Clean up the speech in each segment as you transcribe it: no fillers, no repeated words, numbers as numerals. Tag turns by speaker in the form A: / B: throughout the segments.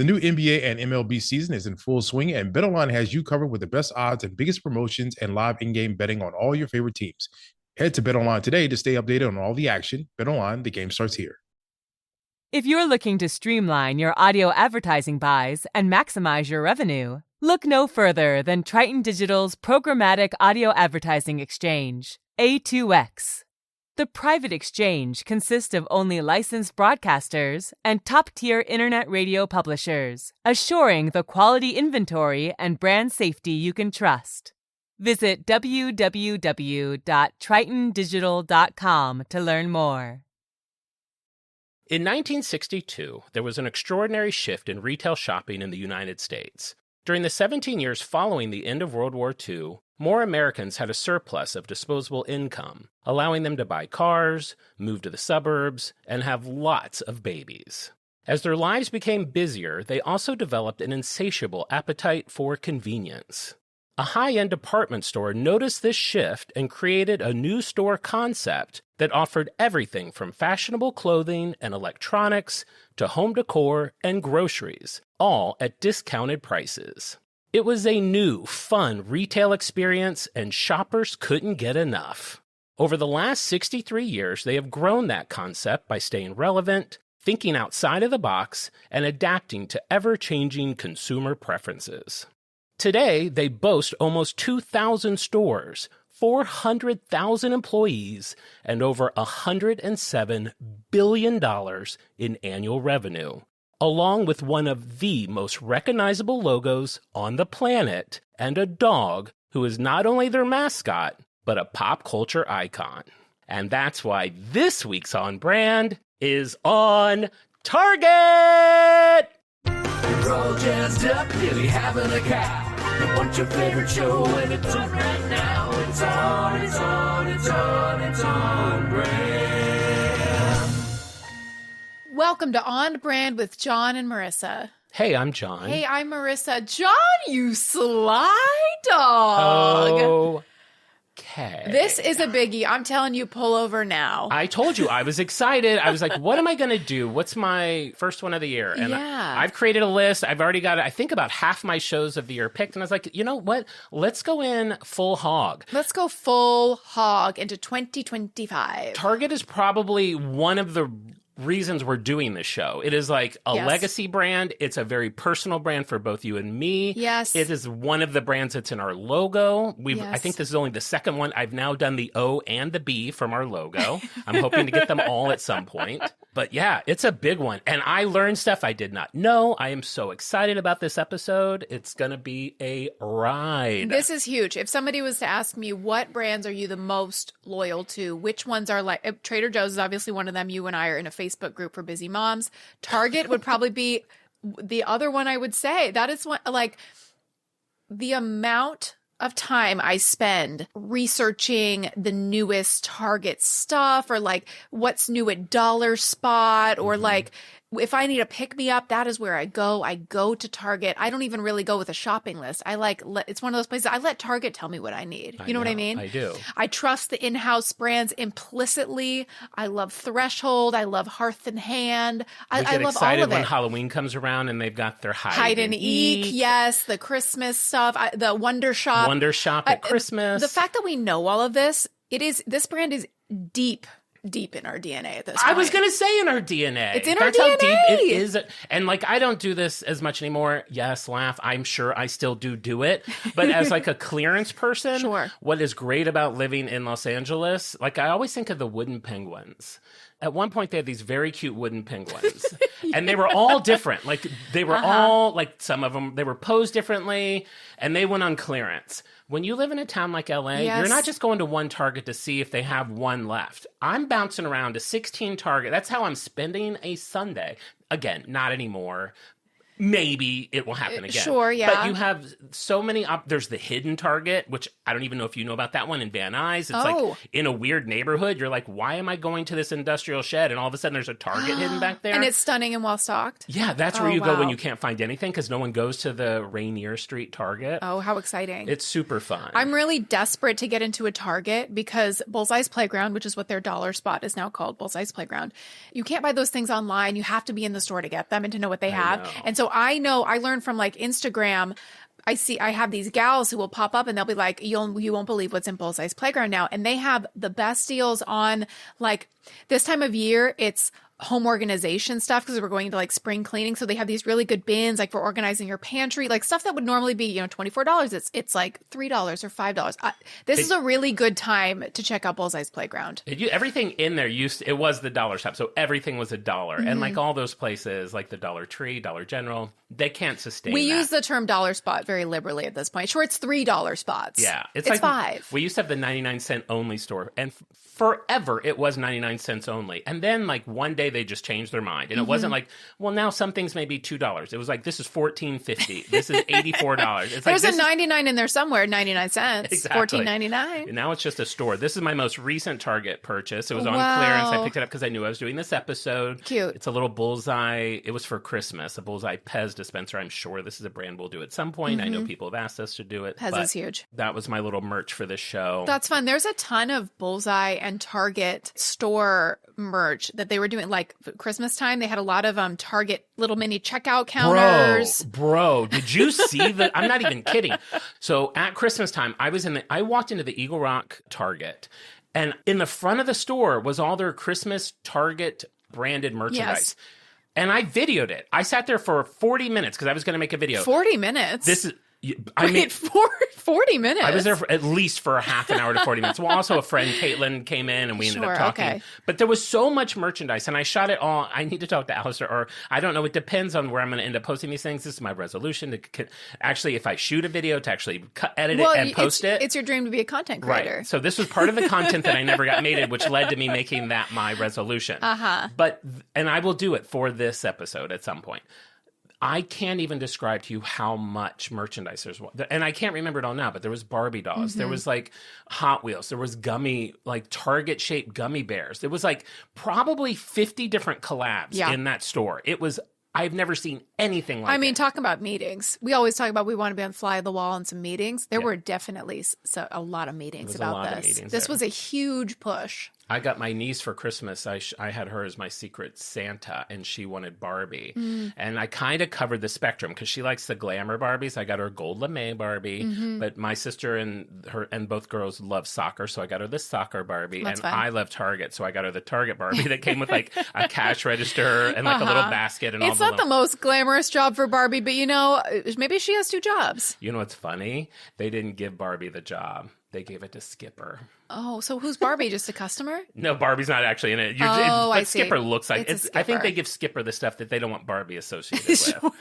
A: The new NBA and MLB season is in full swing, and BetOnline has you covered with the best odds and biggest promotions and live in-game betting on all your favorite teams. Head to BetOnline today to stay updated on all the action. BetOnline, the game starts here.
B: If you're looking to streamline your audio advertising buys and maximize your revenue, look no further than Triton Digital's programmatic audio advertising exchange, A2X. The private exchange consists of only licensed broadcasters and top-tier internet radio publishers, assuring the quality inventory and brand safety you can trust. Visit www.tritondigital.com to learn more.
C: In 1962, there was an extraordinary shift in retail shopping in the United States. During the 17 years following the end of World War II, more Americans had a surplus of disposable income, allowing them to buy cars, move to the suburbs, and have lots of babies. As their lives became busier, they also developed an insatiable appetite for convenience. A high-end department store noticed this shift and created a new store concept that offered everything from fashionable clothing and electronics to home decor and groceries, all at discounted prices. It was a new, fun retail experience, and shoppers couldn't get enough. Over the last 63 years, they have grown that concept by staying relevant, thinking outside of the box, and adapting to ever-changing consumer preferences. Today, they boast almost 2,000 stores, 400,000 employees, and over $107 billion in annual revenue, along with one of the most recognizable logos on the planet and a dog who is not only their mascot, but a pop culture icon. And that's why this week's On Brand is on Target!
D: You're all jazzed up, nearly having a cow. You want your favorite show, and it's on right now. It's on brand.
E: Welcome to On Brand with Jon and Marisa.
C: Hey, I'm Jon.
E: Hey, I'm Marisa. Jon, you sly dog.
C: Okay.
E: This is a biggie. I'm telling you, pull over now.
C: I told you, I was excited. I was like, what am I going to do? What's my first one of the year? And
E: Yeah.
C: I've created a list. I've already got, I think, about half my shows of the year picked. And I was like, you know what? Let's go in full hog.
E: Let's go full hog into 2025.
C: Target is probably one of the reasons we're doing this show. It is like a
E: Yes.
C: legacy brand. It's a very personal brand for both you and me.
E: Yes.
C: It is one of the brands that's in our logo. I
E: Yes.
C: think this is only the second one. I've now done the O and the B from our logo. I'm hoping to get them all at some point. But yeah, it's a big one. And I learned stuff I did not know. I am so excited about this episode. It's going to be a ride.
E: This is huge. If somebody was to ask me, what brands are you the most loyal to? Which ones are like, Trader Joe's is obviously one of them. You and I are in a Facebook group for busy moms. Target would probably be the other one I would say. That is one, like, the amount of time I spend researching the newest Target stuff, or like what's new at Dollar Spot, or like if I need a pick me up, that is where I go. I go to Target. I don't even really go with a shopping list. I like, it's one of those places I let Target tell me what I need. You know what I mean?
C: I do.
E: I trust the in-house brands implicitly. I love Threshold. I love Hearth and Hand. I
C: We get
E: love
C: excited
E: all of
C: when
E: it.
C: Halloween comes around and they've got their
E: Hide and Eek, yes, the Christmas stuff, the Wonder Shop.
C: Wonder Shop at Christmas.
E: The fact that we know all of this, this brand is deep in our DNA at this point.
C: I was going to say in our DNA.
E: It's in
C: That's
E: our
C: how deep
E: DNA.
C: it is. And like, I don't do this as much anymore. Yes, laugh. I'm sure I still do it. But as like a clearance person,
E: Sure.
C: What is great about living in Los Angeles, like I always think of the wooden penguins. At one point, they had these very cute wooden penguins. And they were all different. Like, they were all, like, some of them, they were posed differently, and they went on clearance. When you live in a town like LA,
E: Yes.
C: you're not just going to one Target to see if they have one left. I'm bouncing around to 16 Target. That's how I'm spending a Sunday. Again, not anymore. Maybe it will happen again.
E: Sure, yeah.
C: But you have so many. There's the hidden Target, which I don't even know if you know about that one in Van Nuys. It's like in a weird neighborhood. You're like, why am I going to this industrial shed? And all of a sudden there's a Target hidden back there.
E: And it's stunning and well stocked.
C: Yeah, that's where you go when
E: wow.
C: you can't find anything because no one goes to the Rainier Street Target.
E: Oh, how exciting.
C: It's super fun.
E: I'm really desperate to get into a Target because Bullseye's Playground, which is what their dollar spot is now called, Bullseye's Playground, you can't buy those things online. You have to be in the store to get them and to know what they have.
C: know.
E: And so I know, I learned from like Instagram. I have these gals who will pop up and they'll be like, you won't believe what's in Bullseye's Playground now. And they have the best deals on like this time of year. It's home organization stuff because we're going into like spring cleaning. So they have these really good bins like for organizing your pantry, like stuff that would normally be, $24. It's like $3 or $5. This is a really good time to check out Bullseye's Playground.
C: Everything in there it was the dollar shop. So everything was $1.
E: Mm-hmm.
C: And like all those places, like the Dollar Tree, Dollar General, they can't sustain
E: We
C: that.
E: use the term dollar spot very liberally at this point. Sure, it's $3 spots.
C: Yeah.
E: It's
C: like
E: $5.
C: We used to have the 99-cent only store. And forever it was 99 cents only. And then like one day they just changed their mind. And it wasn't like, well, now some things may be $2. It was like, this is $14.50. This is $84. It's
E: There's
C: like,
E: a 99 in there somewhere, 99 cents.
C: Exactly.
E: $14.99.
C: And now it's just a store. This is my most recent Target purchase. It was on
E: Wow.
C: clearance. I picked it up because I knew I was doing this episode.
E: Cute.
C: It's a little Bullseye. It was for Christmas, a Bullseye Pez dispenser. I'm sure this is a brand we'll do at some point. I know people have asked us to do it.
E: Pez
C: but
E: is huge.
C: That was my little merch for this show.
E: That's fun. There's a ton of Bullseye and Target store merch that they were doing. Like Christmas time, they had a lot of Target little mini checkout counters.
C: Bro, did you see the? I'm not even kidding. So at Christmas time, I walked into the Eagle Rock Target, and in the front of the store was all their Christmas Target branded merchandise.
E: Yes.
C: And I videoed it. I sat there for 40 minutes because I was going to make a video.
E: 40 minutes?
C: This is.
E: Wait, 40 minutes?
C: I was there at least for a half an hour to 40 minutes. Well, also a friend, Caitlin, came in and we ended up talking.
E: Okay.
C: But there was so much merchandise and I shot it all. I need to talk to Alistair, or I don't know. It depends on where I'm going to end up posting these things. This is my resolution to actually, if I shoot a video, to actually edit it and post it.
E: It's your dream to be a content creator.
C: Right. So this was part of the content that I never got made, which led to me making that my resolution. And I will do it for this episode at some point. I can't even describe to you how much merchandise there's. And I can't remember it all now, but there was Barbie dolls. There was like Hot Wheels. There was like Target-shaped gummy bears. There was like probably 50 different collabs in that store. I've never seen anything like it.
E: Talk about meetings. We always talk about we want to be on fly of the wall in some meetings. There were definitely a lot of meetings about this. This was a huge push.
C: I got my niece for Christmas. I had her as my secret Santa, and she wanted Barbie. And I kind of covered the spectrum because she likes the glamour Barbies. I got her a gold lame Barbie, but my sister and both girls love soccer, so I got her the soccer Barbie.
E: That's fun.
C: I love Target, so I got her the Target Barbie that came with like a cash register and like a little basket and all.
E: It's not the most glamorous job for Barbie, but maybe she has 2 jobs.
C: You know what's funny? They didn't give Barbie the job. They gave it to Skipper.
E: Oh, so who's Barbie? Just a customer?
C: No, Barbie's not actually in it. But
E: I see.
C: Skipper looks like
E: It's a
C: I think
E: Skipper.
C: they give Skipper the stuff that they don't want Barbie associated with.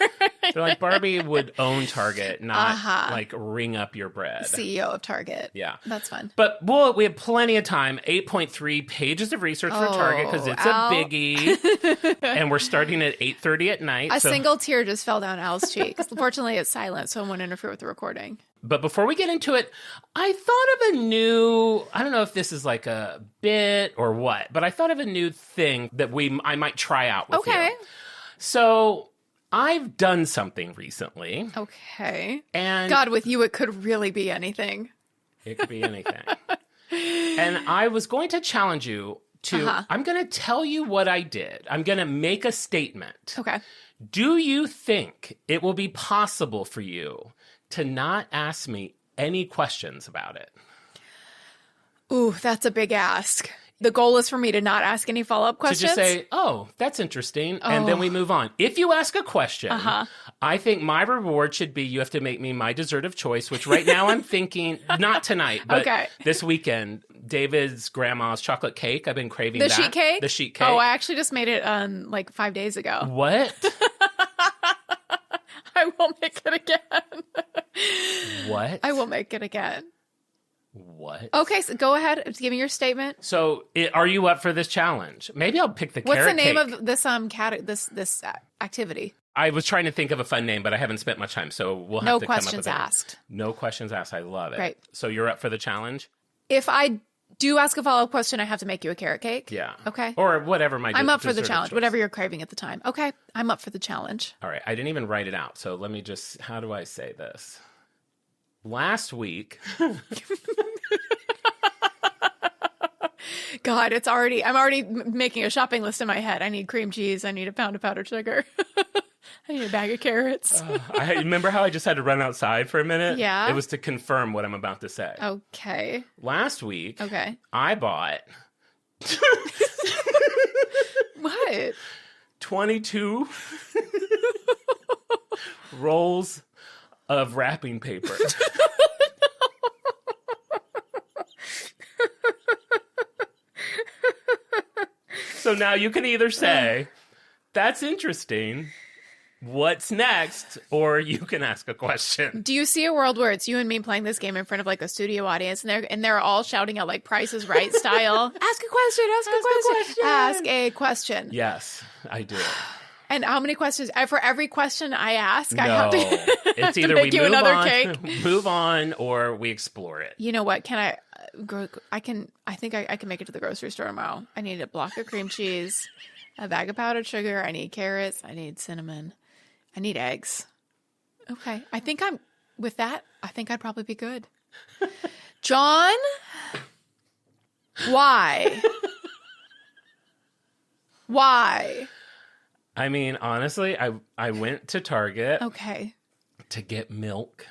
C: They're like, Barbie would own Target, not like ring up your bread.
E: CEO of Target.
C: Yeah.
E: That's fun.
C: But we have plenty of time. 8.3 pages of research for Target because it's a biggie. And we're starting at 8:30 at night.
E: A single tear just fell down Al's cheek. Fortunately, it's silent, so it won't interfere with the recording.
C: But before we get into it, I thought of I don't know if this is like a bit or what, but I thought of a new thing that I might try out with you. So I've done something recently.
E: Okay.
C: And
E: God, with you, it could really be anything.
C: It could be anything. And I was going to challenge you to, I'm going to tell you what I did. I'm going to make a statement.
E: Okay.
C: Do you think it will be possible for you to not ask me any questions about it?
E: Ooh, that's a big ask. The goal is for me to not ask any follow-up questions?
C: To just say, oh, that's interesting, and then we move on. If you ask a question, I think my reward should be you have to make me my dessert of choice, which right now I'm thinking, not tonight, but this weekend, David's grandma's chocolate cake. I've been craving that.
E: Sheet cake?
C: The sheet cake.
E: Oh, I actually just made it like 5 days ago.
C: What?
E: I will make it again.
C: What?
E: I will make it again.
C: What?
E: Okay, so go ahead. Give me your statement.
C: So, are you up for this challenge? Maybe I'll pick the carrot cake.
E: What's the name of this activity?
C: I was trying to think of a fun name, but I haven't spent much time, so we'll have to come up with it.
E: No questions asked.
C: No questions asked. I love it.
E: Great.
C: So you're up for the challenge?
E: If I do ask a follow-up question, I have to make you a carrot cake?
C: Yeah.
E: Okay.
C: Or whatever
E: I'm up for the challenge, whatever you're craving at the time. Okay, I'm up for the challenge.
C: All right. I didn't even write it out, so let me just, how do I say this? Last week...
E: God, I'm already making a shopping list in my head. I need cream cheese. I need a pound of powdered sugar. I need a bag of carrots.
C: I remember how I just had to run outside for a minute?
E: Yeah?
C: It was to confirm what I'm about to say.
E: Okay.
C: Last week,
E: Okay.
C: I bought
E: What?
C: 22 rolls of wrapping paper. So now you can either say, that's interesting, what's next? Or you can ask a question.
E: Do you see a world where it's you and me playing this game in front of like a studio audience and they're all shouting out like Price is Right style? Ask a question, ask a question.
C: Yes, I do.
E: And how many questions? For every question I ask, I
C: No,
E: have to,
C: it's
E: to
C: either
E: make
C: we
E: you
C: move
E: another
C: on,
E: cake.
C: move on, or we explore it.
E: You know what? Can I I think I can make it to the grocery store tomorrow. I need a block of cream cheese, a bag of powdered sugar. I need carrots. I need cinnamon. I need eggs. Okay. I think I'd probably be good. Jon, why? Why?
C: I mean, honestly, I went to Target
E: Okay.
C: to get milk.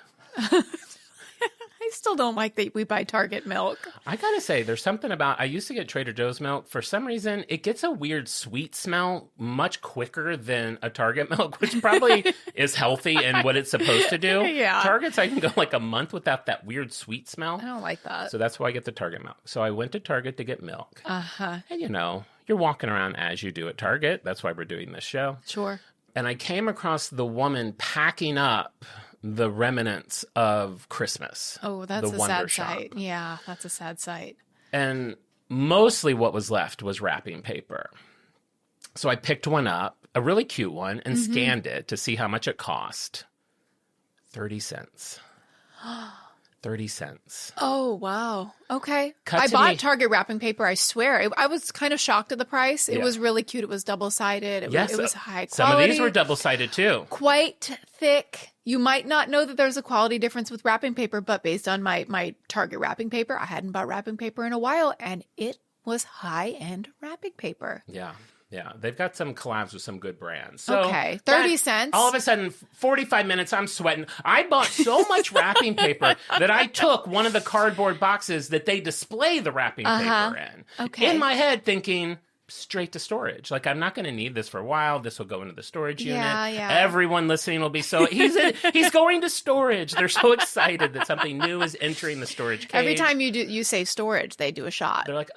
E: I still don't like that we buy Target milk.
C: I gotta say, there's something about, I used to get Trader Joe's milk. For some reason, it gets a weird sweet smell much quicker than a Target milk, which probably is healthy and what it's supposed to do.
E: Yeah.
C: Target's, I can go like a month without that weird sweet smell.
E: I don't like that.
C: So that's why I get the Target milk. So I went to Target to get milk.
E: Uh-huh.
C: And you know, you're walking around as you do at Target. That's why we're doing this show.
E: Sure.
C: And I came across the woman packing up the remnants of Christmas.
E: Oh, that's
C: the
E: a
C: Wonder
E: sad
C: Shop.
E: sight. Yeah, that's a sad sight.
C: And mostly what was left was wrapping paper. So I picked one up, a really cute one, and scanned it to see how much it cost. 30 cents. 30 cents.
E: Oh, wow. Okay.
C: Cut
E: I
C: to
E: bought
C: me.
E: Target wrapping paper. I swear. I was kind of shocked at the price. It
C: Yeah.
E: was really cute. It was double-sided. It was high quality.
C: Some of these were double-sided too.
E: Quite thick. You might not know that there's a quality difference with wrapping paper, but based on my Target wrapping paper, I hadn't bought wrapping paper in a while, and it was high-end wrapping paper.
C: Yeah. Yeah. They've got some collabs with some good brands. So
E: Okay. 30 cents.
C: All of a sudden, 45 minutes, I'm sweating. I bought so much wrapping paper that I took one of the cardboard boxes that they display the wrapping paper in.
E: Okay.
C: In my head thinking, straight to storage. Like, I'm not going to need this for a while. This will go into the storage unit.
E: Yeah.
C: Everyone listening will be he's going to storage. They're so excited that something new is entering the storage cage.
E: Every time you say storage, they do a shot.
C: They're like,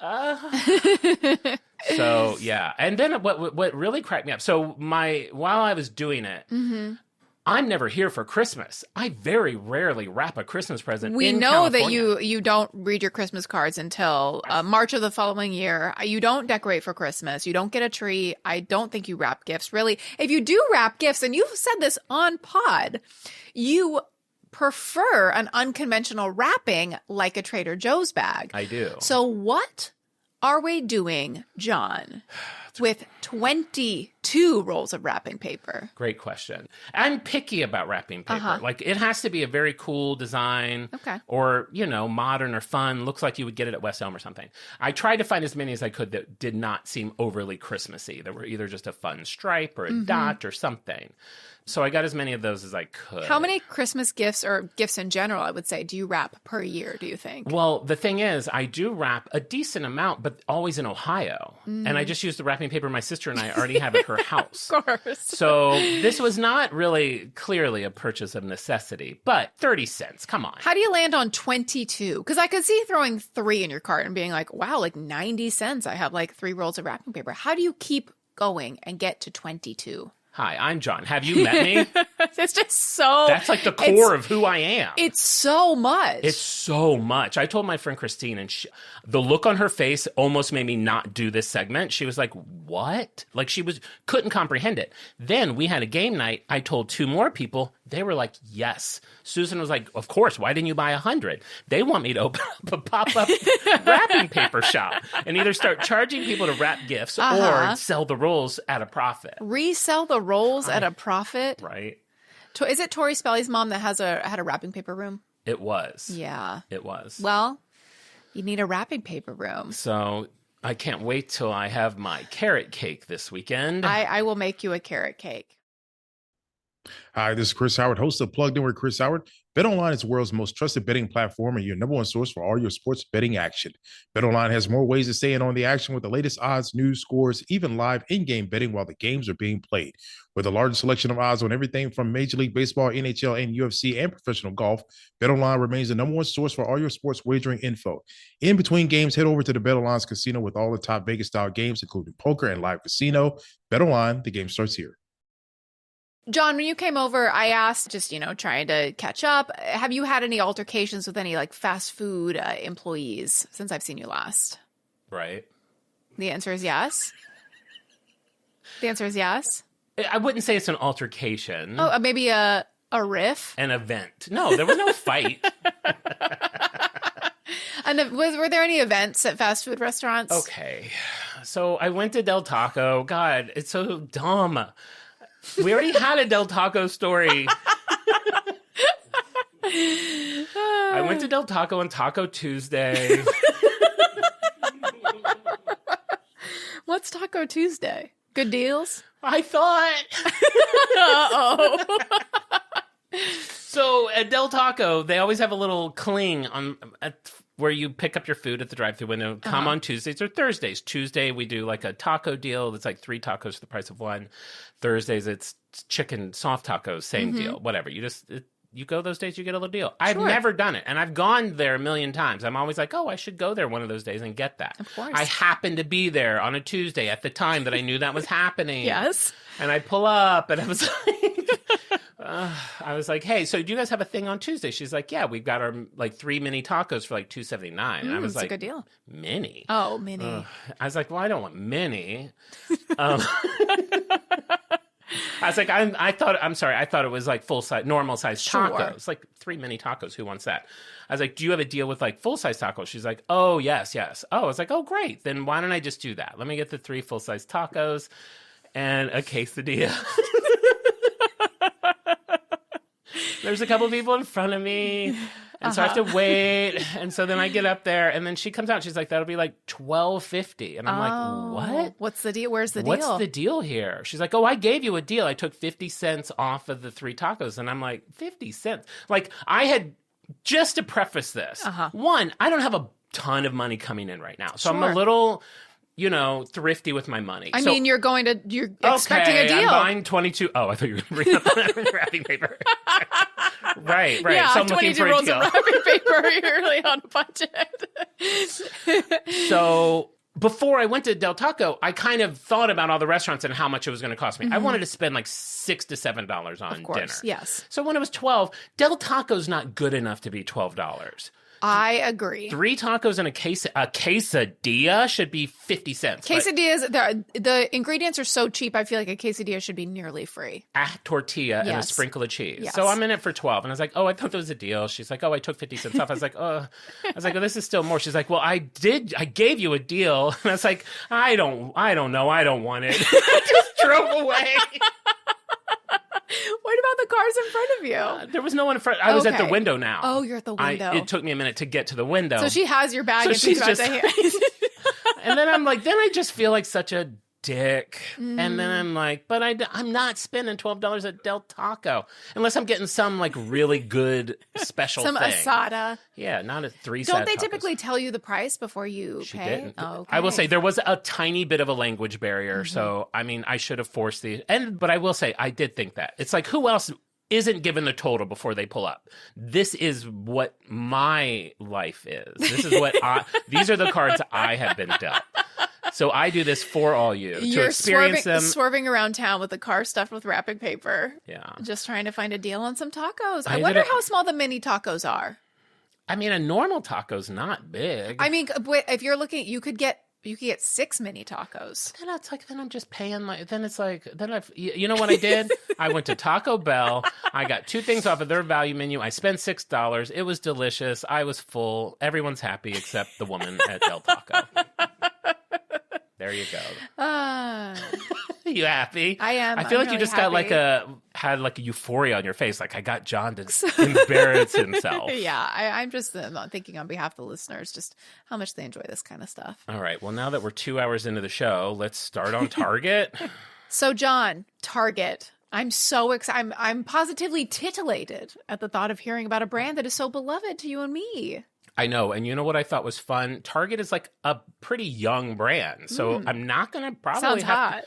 C: So, yeah. And then what really cracked me up, while I was doing it, I'm never here for Christmas. I very rarely wrap a Christmas present
E: We
C: in
E: know that
C: California.
E: you don't read your Christmas cards until March of the following year. You don't decorate for Christmas. You don't get a tree. I don't think you wrap gifts, really. If you do wrap gifts, and you've said this on pod, you prefer an unconventional wrapping like a Trader Joe's bag.
C: I do.
E: So what are we doing, Jon, with 22 rolls of wrapping paper?
C: Great question. I'm picky about wrapping paper. Like, it has to be a very cool design.
E: Okay.
C: Or, modern or fun. Looks like you would get it at West Elm or something. I tried to find as many as I could that did not seem overly Christmassy. That were either just a fun stripe or a dot or something. So I got as many of those as I could.
E: How many Christmas gifts or gifts in general, I would say, do you wrap per year, do you think?
C: Well, the thing is, I do wrap a decent amount, but always in Ohio. And I just use the wrapping paper my sister and I already have at her house.
E: Of course.
C: So this was not really clearly a purchase of necessity, but 30 cents, come on.
E: How do you land on 22? Because I could see throwing 3 in your cart and being like, wow, like 90 cents. I have like 3 rolls of wrapping paper. How do you keep going and get to 22?
C: Hi, I'm Jon. Have you met me?
E: It's just so...
C: That's like the core of who I am.
E: It's so much.
C: It's so much. I told my friend Christine, and the look on her face almost made me not do this segment. She was like, what? Like, couldn't comprehend it. Then we had a game night. I told 2 more people. They were like, yes. Susan was like, of course. Why didn't you buy 100? They want me to open up a pop-up wrapping paper shop and either start charging people to wrap gifts or sell the rolls at a profit.
E: Resell the rolls at a profit?
C: Right.
E: Is it Tori Spelly's mom that had a wrapping paper room?
C: It was.
E: Yeah.
C: It was.
E: Well, you need a wrapping paper room.
C: So I can't wait till I have my carrot cake this weekend.
E: I will make you a carrot cake.
A: Hi, this is Chris Howard, host of Plugged In with Chris Howard. BetOnline is the world's most trusted betting platform and your number one source for all your sports betting action. BetOnline has more ways to stay in on the action with the latest odds, news, scores, even live in-game betting while the games are being played. With the largest selection of odds on everything from Major League Baseball, NHL, and UFC, and professional golf, BetOnline remains the number one source for all your sports wagering info. In between games, head over to the BetOnline's casino with all the top Vegas-style games, including poker and live casino. BetOnline, the game starts here.
E: Jon, when you came over, I asked, just, trying to catch up, have you had any altercations with any fast food employees since I've seen you last?
C: Right.
E: The answer is yes. The answer is yes.
C: I wouldn't say it's an altercation.
E: Oh, maybe a riff?
C: An event. No, there was no fight.
E: And were there any events at fast food restaurants?
C: Okay. So I went to Del Taco. God, it's so dumb. We already had a Del Taco story. I went to Del Taco on Taco Tuesday.
E: What's Taco Tuesday? Good deals?
C: I thought.
E: Uh-oh.
C: So at Del Taco, they always have a little cling on where you pick up your food at the drive-thru window. Come on Tuesdays or Thursdays. Tuesday, we do a taco deal that's 3 tacos for the price of 1. Thursdays, it's chicken soft tacos, same deal. Whatever. You go those days, you get a little deal. I've never done it, and I've gone there a million times. I'm always like, oh, I should go there one of those days and get that.
E: Of course.
C: I happened to be there on a Tuesday at the time that I knew that was happening.
E: Yes.
C: And I pull up, and I was like, hey, so do you guys have a thing on Tuesday? She's like, yeah, we've got our 3 mini tacos for $2.79. And I was
E: it's a good deal.
C: Mini?
E: Oh, mini.
C: I was like, well, I don't want mini. I was like, I thought it was full size, normal size tacos, 3 mini tacos. Who wants that? I was like, do you have a deal with full size tacos? She's like, oh, yes. Oh, I was like, oh, great. Then why don't I just do that? Let me get the 3 full size tacos and a quesadilla. There's a couple people in front of me, and so I have to wait. And so then I get up there, and then she comes out. She's like, that'll be $12.50. And I'm like, what?
E: What's the deal? Where's the deal?
C: What's the deal here? She's like, oh, I gave you a deal. I took 50 cents off of the 3 tacos. And I'm like, 50 cents? I had, just to preface this, one, I don't have a ton of money coming in right now. So I'm a little... thrifty with my money.
E: I mean, you're expecting a deal.
C: I'm buying 22. Oh, I thought you were going to bring up wrapping paper. Right.
E: Yeah,
C: so I'm looking
E: 22
C: for a
E: rolls
C: deal.
E: of wrapping paper. You're really on a budget.
C: So before I went to Del Taco, I kind of thought about all the restaurants and how much it was going to cost me. I wanted to spend $6 to $7 on dinner.
E: Yes.
C: So when it was $12, Del Taco's not good enough to be $12.
E: I agree.
C: 3 tacos and a quesadilla should be 50 cents.
E: Quesadillas, the ingredients are so cheap, I feel like a quesadilla should be nearly free.
C: A tortilla and a sprinkle of cheese.
E: Yes.
C: So I'm in it for 12. And I was like, oh, I thought there was a deal. She's like, oh, I took 50 cents off. I was like, oh, this is still more. She's like, well, I gave you a deal. And I was like, I don't know. I don't want it. I just drove away.
E: What about the cars in front of you?
C: There was no one in front. I was at the window now.
E: Oh, you're at the window.
C: It took me a minute to get to the window.
E: So she has your bag and she's about to hand.
C: And then I'm like, then I just feel like such a dick. And then I'm like, but I'm not spending $12 at Del Taco unless I'm getting some really good special
E: some
C: thing.
E: asada.
C: Yeah, not a 3
E: Don't they
C: tacos.
E: typically tell you the price before you
C: She
E: pay?
C: didn't.
E: Oh, okay.
C: I will say there was a tiny bit of a language barrier. So, I mean, I should have forced but I will say I did think that. It's like, who else isn't given the total before they pull up? This is what my life is. This is what these are the cards I have been dealt. So I do this for all you to experience them.
E: Swerving around town with a car stuffed with wrapping paper.
C: Yeah.
E: Just trying to find a deal on some tacos. I wonder how small the mini tacos are.
C: I mean, a normal taco's not big.
E: I mean, if you're looking, you could get 6 mini tacos.
C: Then I'm just paying you know what I did? I went to Taco Bell. I got 2 things off of their value menu. I spent $6. It was delicious. I was full. Everyone's happy except the woman at Del Taco. There you go. You happy?
E: I am.
C: I feel like
E: really
C: you just
E: happy.
C: got had a euphoria on your face. Like I got Jon to embarrass himself.
E: Yeah, I'm just thinking on behalf of the listeners, just how much they enjoy this kind of stuff.
C: All right. Well, now that we're 2 hours into the show, let's start on Target.
E: So, Jon, Target. I'm so excited. I'm positively titillated at the thought of hearing about a brand that is so beloved to you and me.
C: I know. And you know what I thought was fun? Target is like a pretty young brand. So I'm not going to probably
E: Sounds hot.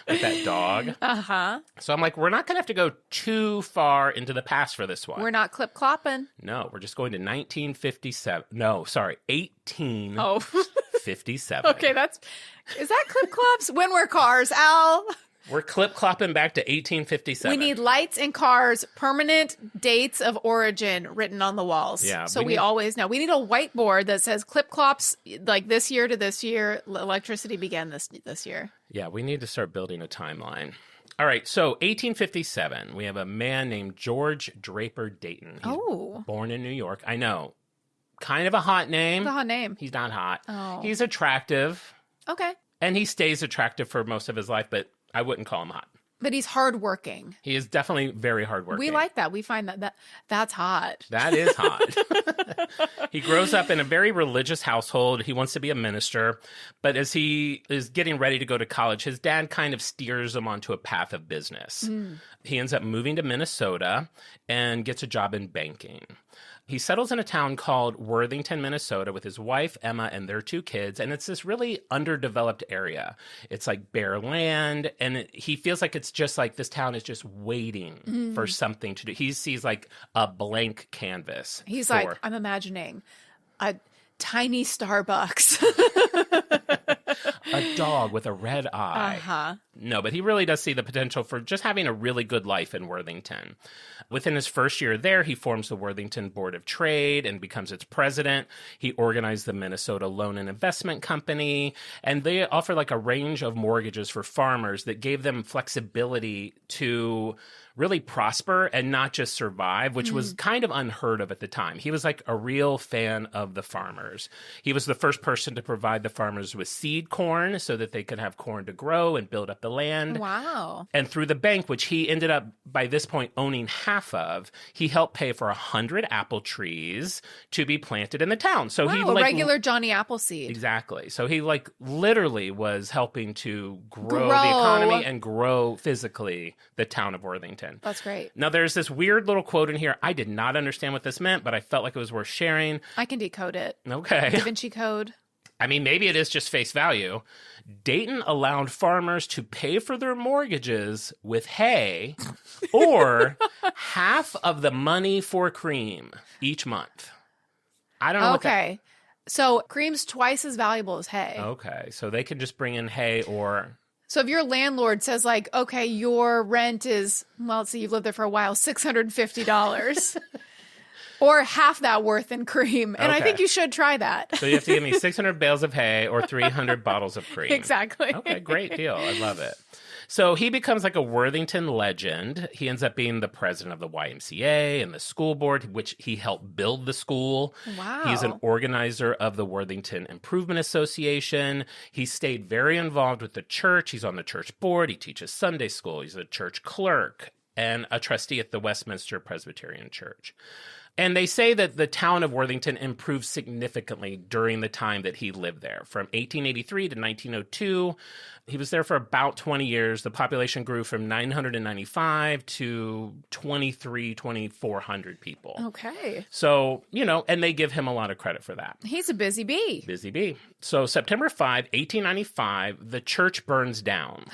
C: with that dog.
E: Uh-huh.
C: So I'm like, we're not going to have to go too far into the past for this one.
E: We're not clip-clopping.
C: No, we're just going to 1957. No, sorry, 1857.
E: Okay, is that clip-clops? When were cars, Al?
C: We're clip-clopping back to 1857.
E: We need lights in cars, permanent dates of origin written on the walls.
C: Yeah,
E: So we always know. We need a whiteboard that says clip-clops, like this year to this year, electricity began this year.
C: Yeah, we need to start building a timeline. All right, so 1857, we have a man named George Draper Dayton. He's born in New York. I know. Kind of a hot name.
E: It's a hot name.
C: He's not hot.
E: Oh.
C: He's attractive.
E: Okay.
C: And he stays attractive for most of his life, but I wouldn't call him hot.
E: But he's hardworking.
C: He is definitely very hardworking.
E: We like that. We find that's hot.
C: That is hot. He grows up in a very religious household. He wants to be a minister. But as he is getting ready to go to college, his dad kind of steers him onto a path of business. He ends up moving to Minnesota and gets a job in banking. He settles in a town called Worthington, Minnesota, with his wife, Emma, and their 2 kids. And it's this really underdeveloped area. It's like bare land. And he feels like it's just like this town is just waiting for something to do. He sees like a blank canvas.
E: He's like, I'm imagining a tiny Starbucks.
C: A dog with a red eye.
E: Uh-huh.
C: No, but he really does see the potential for just having a really good life in Worthington. Within his first year there, he forms the Worthington Board of Trade and becomes its president. He organized the Minnesota Loan and Investment Company, and they offer like a range of mortgages for farmers that gave them flexibility to really prosper and not just survive, which was kind of unheard of at the time. He was like a real fan of the farmers. He was the first person to provide the farmers with seed corn so that they could have corn to grow and build up the land.
E: Wow.
C: And through the bank, which he ended up by this point owning half of, he helped pay for 100 apple trees to be planted in the town. So he
E: a regular Johnny Appleseed.
C: Exactly. So he like literally was helping to grow the economy and grow physically the town of Worthington.
E: That's great.
C: Now, there's this weird little quote in here. I did not understand what this meant, but I felt like it was worth sharing.
E: I can decode it.
C: Okay.
E: Da Vinci Code.
C: I mean, maybe it is just face value. Dayton allowed farmers to pay for their mortgages with hay or half of the money for cream each month. I don't know.
E: Okay. So cream's twice as valuable as hay.
C: Okay. So they can just bring in hay or...
E: So if your landlord says like, okay, your rent is, well, let's see, you've lived there for a while, $650 or half that worth in cream. And I think you should try that.
C: So you have to give me 600 bales of hay or 300 bottles of cream.
E: Exactly.
C: Okay, great deal. I love it. So he becomes like a Worthington legend. He ends up being the president of the YMCA and the school board, which he helped build the school.
E: Wow.
C: He's an organizer of the Worthington Improvement Association. He stayed very involved with the church. He's on the church board. He teaches Sunday school. He's a church clerk and a trustee at the Westminster Presbyterian Church. And they say that the town of Worthington improved significantly during the time that he lived there. From 1883 to 1902, he was there for about 20 years. The population grew from 995 to 2,400 people.
E: Okay.
C: So, you know, and they give him a lot of credit for that.
E: He's a busy bee.
C: Busy bee. So September 5, 1895, the church burns down.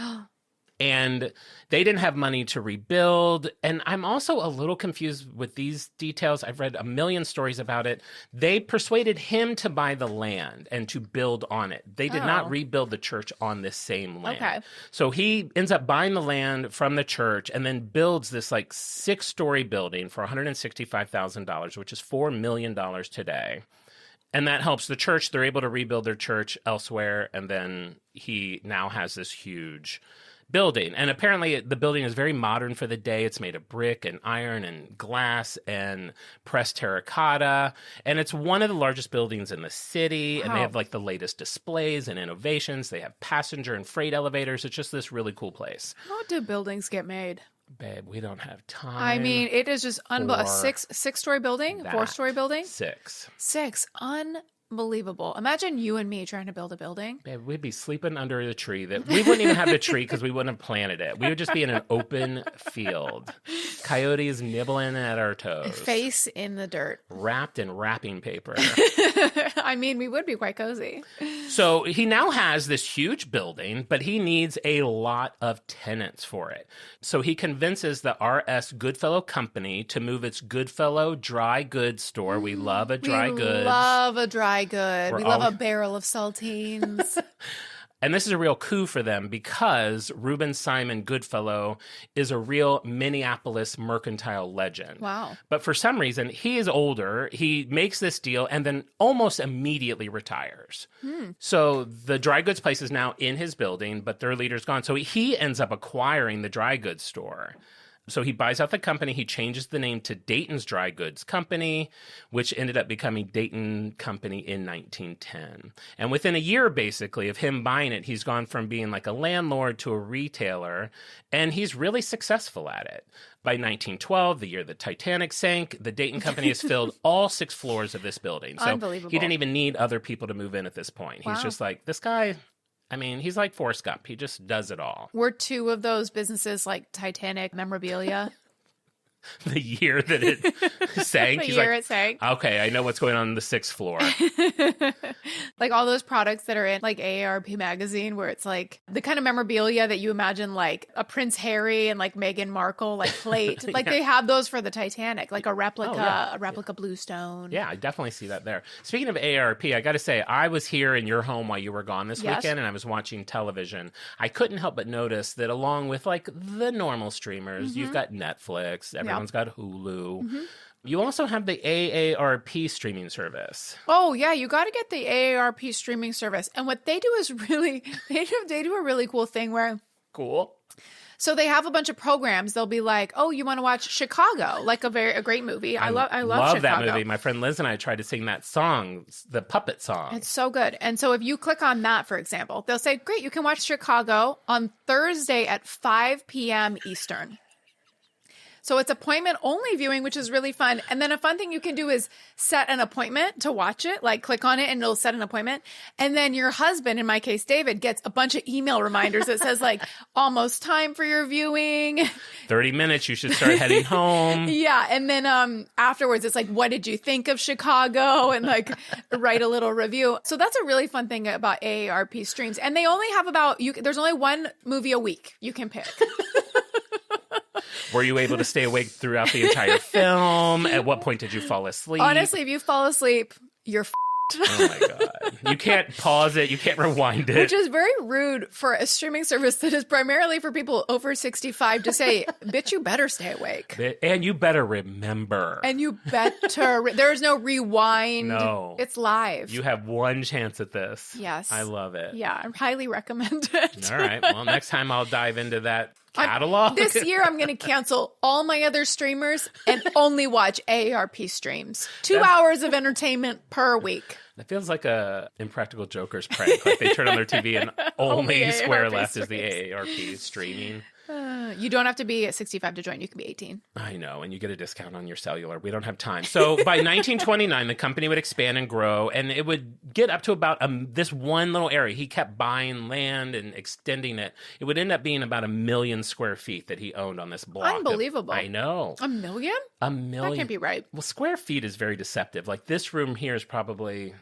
C: And they didn't have money to rebuild. And I'm also a little confused with these details. I've read a million stories about it. They persuaded him to buy the land and to build on it. They did not rebuild the church on this same land.
E: Okay.
C: So he ends up buying the land from the church and then builds this like 6-story building for $165,000, which is $4 million today. And that helps the church. They're able to rebuild their church elsewhere. And then he now has this huge building. And apparently the building is very modern for the day. It's made of brick and iron and glass and pressed terracotta. And it's one of the largest buildings in the city. Wow. And they have like the latest displays and innovations. They have passenger and freight elevators. It's just this really cool place.
E: How do buildings get made?
C: Babe, we don't have time.
E: I mean, it is just unbelievable. A 6-story building? 4-story building?
C: 6.
E: 6. Unbelievable. Imagine you and me trying to build a building.
C: Man, we'd be sleeping under a tree that we wouldn't even have the tree because we wouldn't have planted it. We would just be in an open field. Coyotes nibbling at our toes.
E: Face in the dirt.
C: Wrapped in wrapping paper.
E: I mean, we would be quite cozy.
C: So he now has this huge building, but he needs a lot of tenants for it. So he convinces the R.S. Goodfellow Company to move its Goodfellow dry goods store. We love a dry goods.
E: We love a dry good.
C: We're
E: We love
C: all-
E: a barrel of saltines.
C: And this is a real coup for them because Reuben Simon Goodfellow is a real Minneapolis mercantile legend.
E: Wow.
C: But for some reason, he is older. He makes this deal and then almost immediately retires. So the dry goods place is now in his building, but their leader's gone. So he ends up acquiring the dry goods store. So he buys out the company. He changes the name to Dayton's Dry Goods Company, which ended up becoming Dayton Company in 1910. And within a year, basically, of him buying it, he's gone from being like a landlord to a retailer, and he's really successful at it. By 1912, the year the Titanic sank, the Dayton Company has filled all 6 floors of this building. So
E: Unbelievable.
C: he didn't even need other people to move in at this point. He's
E: Wow.
C: just like, this guy... I mean, he's like Forrest Gump. He just does it all.
E: We're 2 of those businesses like Titanic memorabilia.
C: The year that it sank.
E: The
C: he's
E: year
C: like,
E: it sank.
C: okay, I know what's going on the 6th floor.
E: Like all those products that are in like AARP magazine where it's like the kind of memorabilia that you imagine like a Prince Harry and like Meghan Markle like plate. Like they have those for the Titanic, like a replica bluestone.
C: Yeah, I definitely see that there. Speaking of AARP, I got to say, I was here in your home while you were gone this
E: Yes.
C: weekend, and I was watching television. I couldn't help but notice that along with like the normal streamers, you've got Netflix, everyone's got Hulu. You also have the AARP streaming service.
E: Oh yeah, you got to get the AARP streaming service. And what they do is really they do a really cool thing where
C: Cool.
E: so they have a bunch of programs. They'll be like, "Oh, you want to watch Chicago?" Like a great movie. I love Chicago.
C: that movie. My friend Liz and I tried to sing that song, the puppet song.
E: It's so good. And so if you click on that, for example, they'll say, "Great, you can watch Chicago on Thursday at 5 p.m. Eastern." So it's appointment only viewing, which is really fun. And then a fun thing you can do is set an appointment to watch it, like click on it and it'll set an appointment. And then your husband, in my case, David, gets a bunch of email reminders that says like almost time for your viewing.
C: 30 minutes, you should start heading home.
E: Yeah. And then afterwards it's like, what did you think of Chicago? And like write a little review. So that's a really fun thing about AARP streams. And they only have there's only 1 movie a week you can pick.
C: Were you able to stay awake throughout the entire film? At what point did you fall asleep?
E: Honestly, if you fall asleep, you're
C: Oh my God. You can't pause it. You can't rewind it.
E: Which is very rude for a streaming service that is primarily for people over 65 to say, bitch, you better stay awake.
C: And you better remember.
E: And you better, there's no rewind.
C: No.
E: It's live.
C: You have one chance at this.
E: Yes.
C: I love it.
E: Yeah, I highly recommend it.
C: All right. Well, next time I'll dive into that catalog.
E: This year, I'm going to cancel all my other streamers and only watch AARP streams. 2 hours of entertainment per week.
C: That feels like a Impractical Joker's prank. Like they turn on their TV and only
E: Only
C: square
E: AARP
C: left is
E: streams.
C: the AARP streaming.
E: You don't have to be 65 to join. You can be 18.
C: I know, and you get a discount on your cellular. We don't have time. So by 1929, the company would expand and grow, and it would get up to about this one little area. He kept buying land and extending it. It would end up being about 1 million square feet that he owned on this block.
E: Unbelievable.
C: I know.
E: 1 million?
C: 1 million.
E: That can't be right.
C: Well, square feet is very deceptive. Like this room here is probably,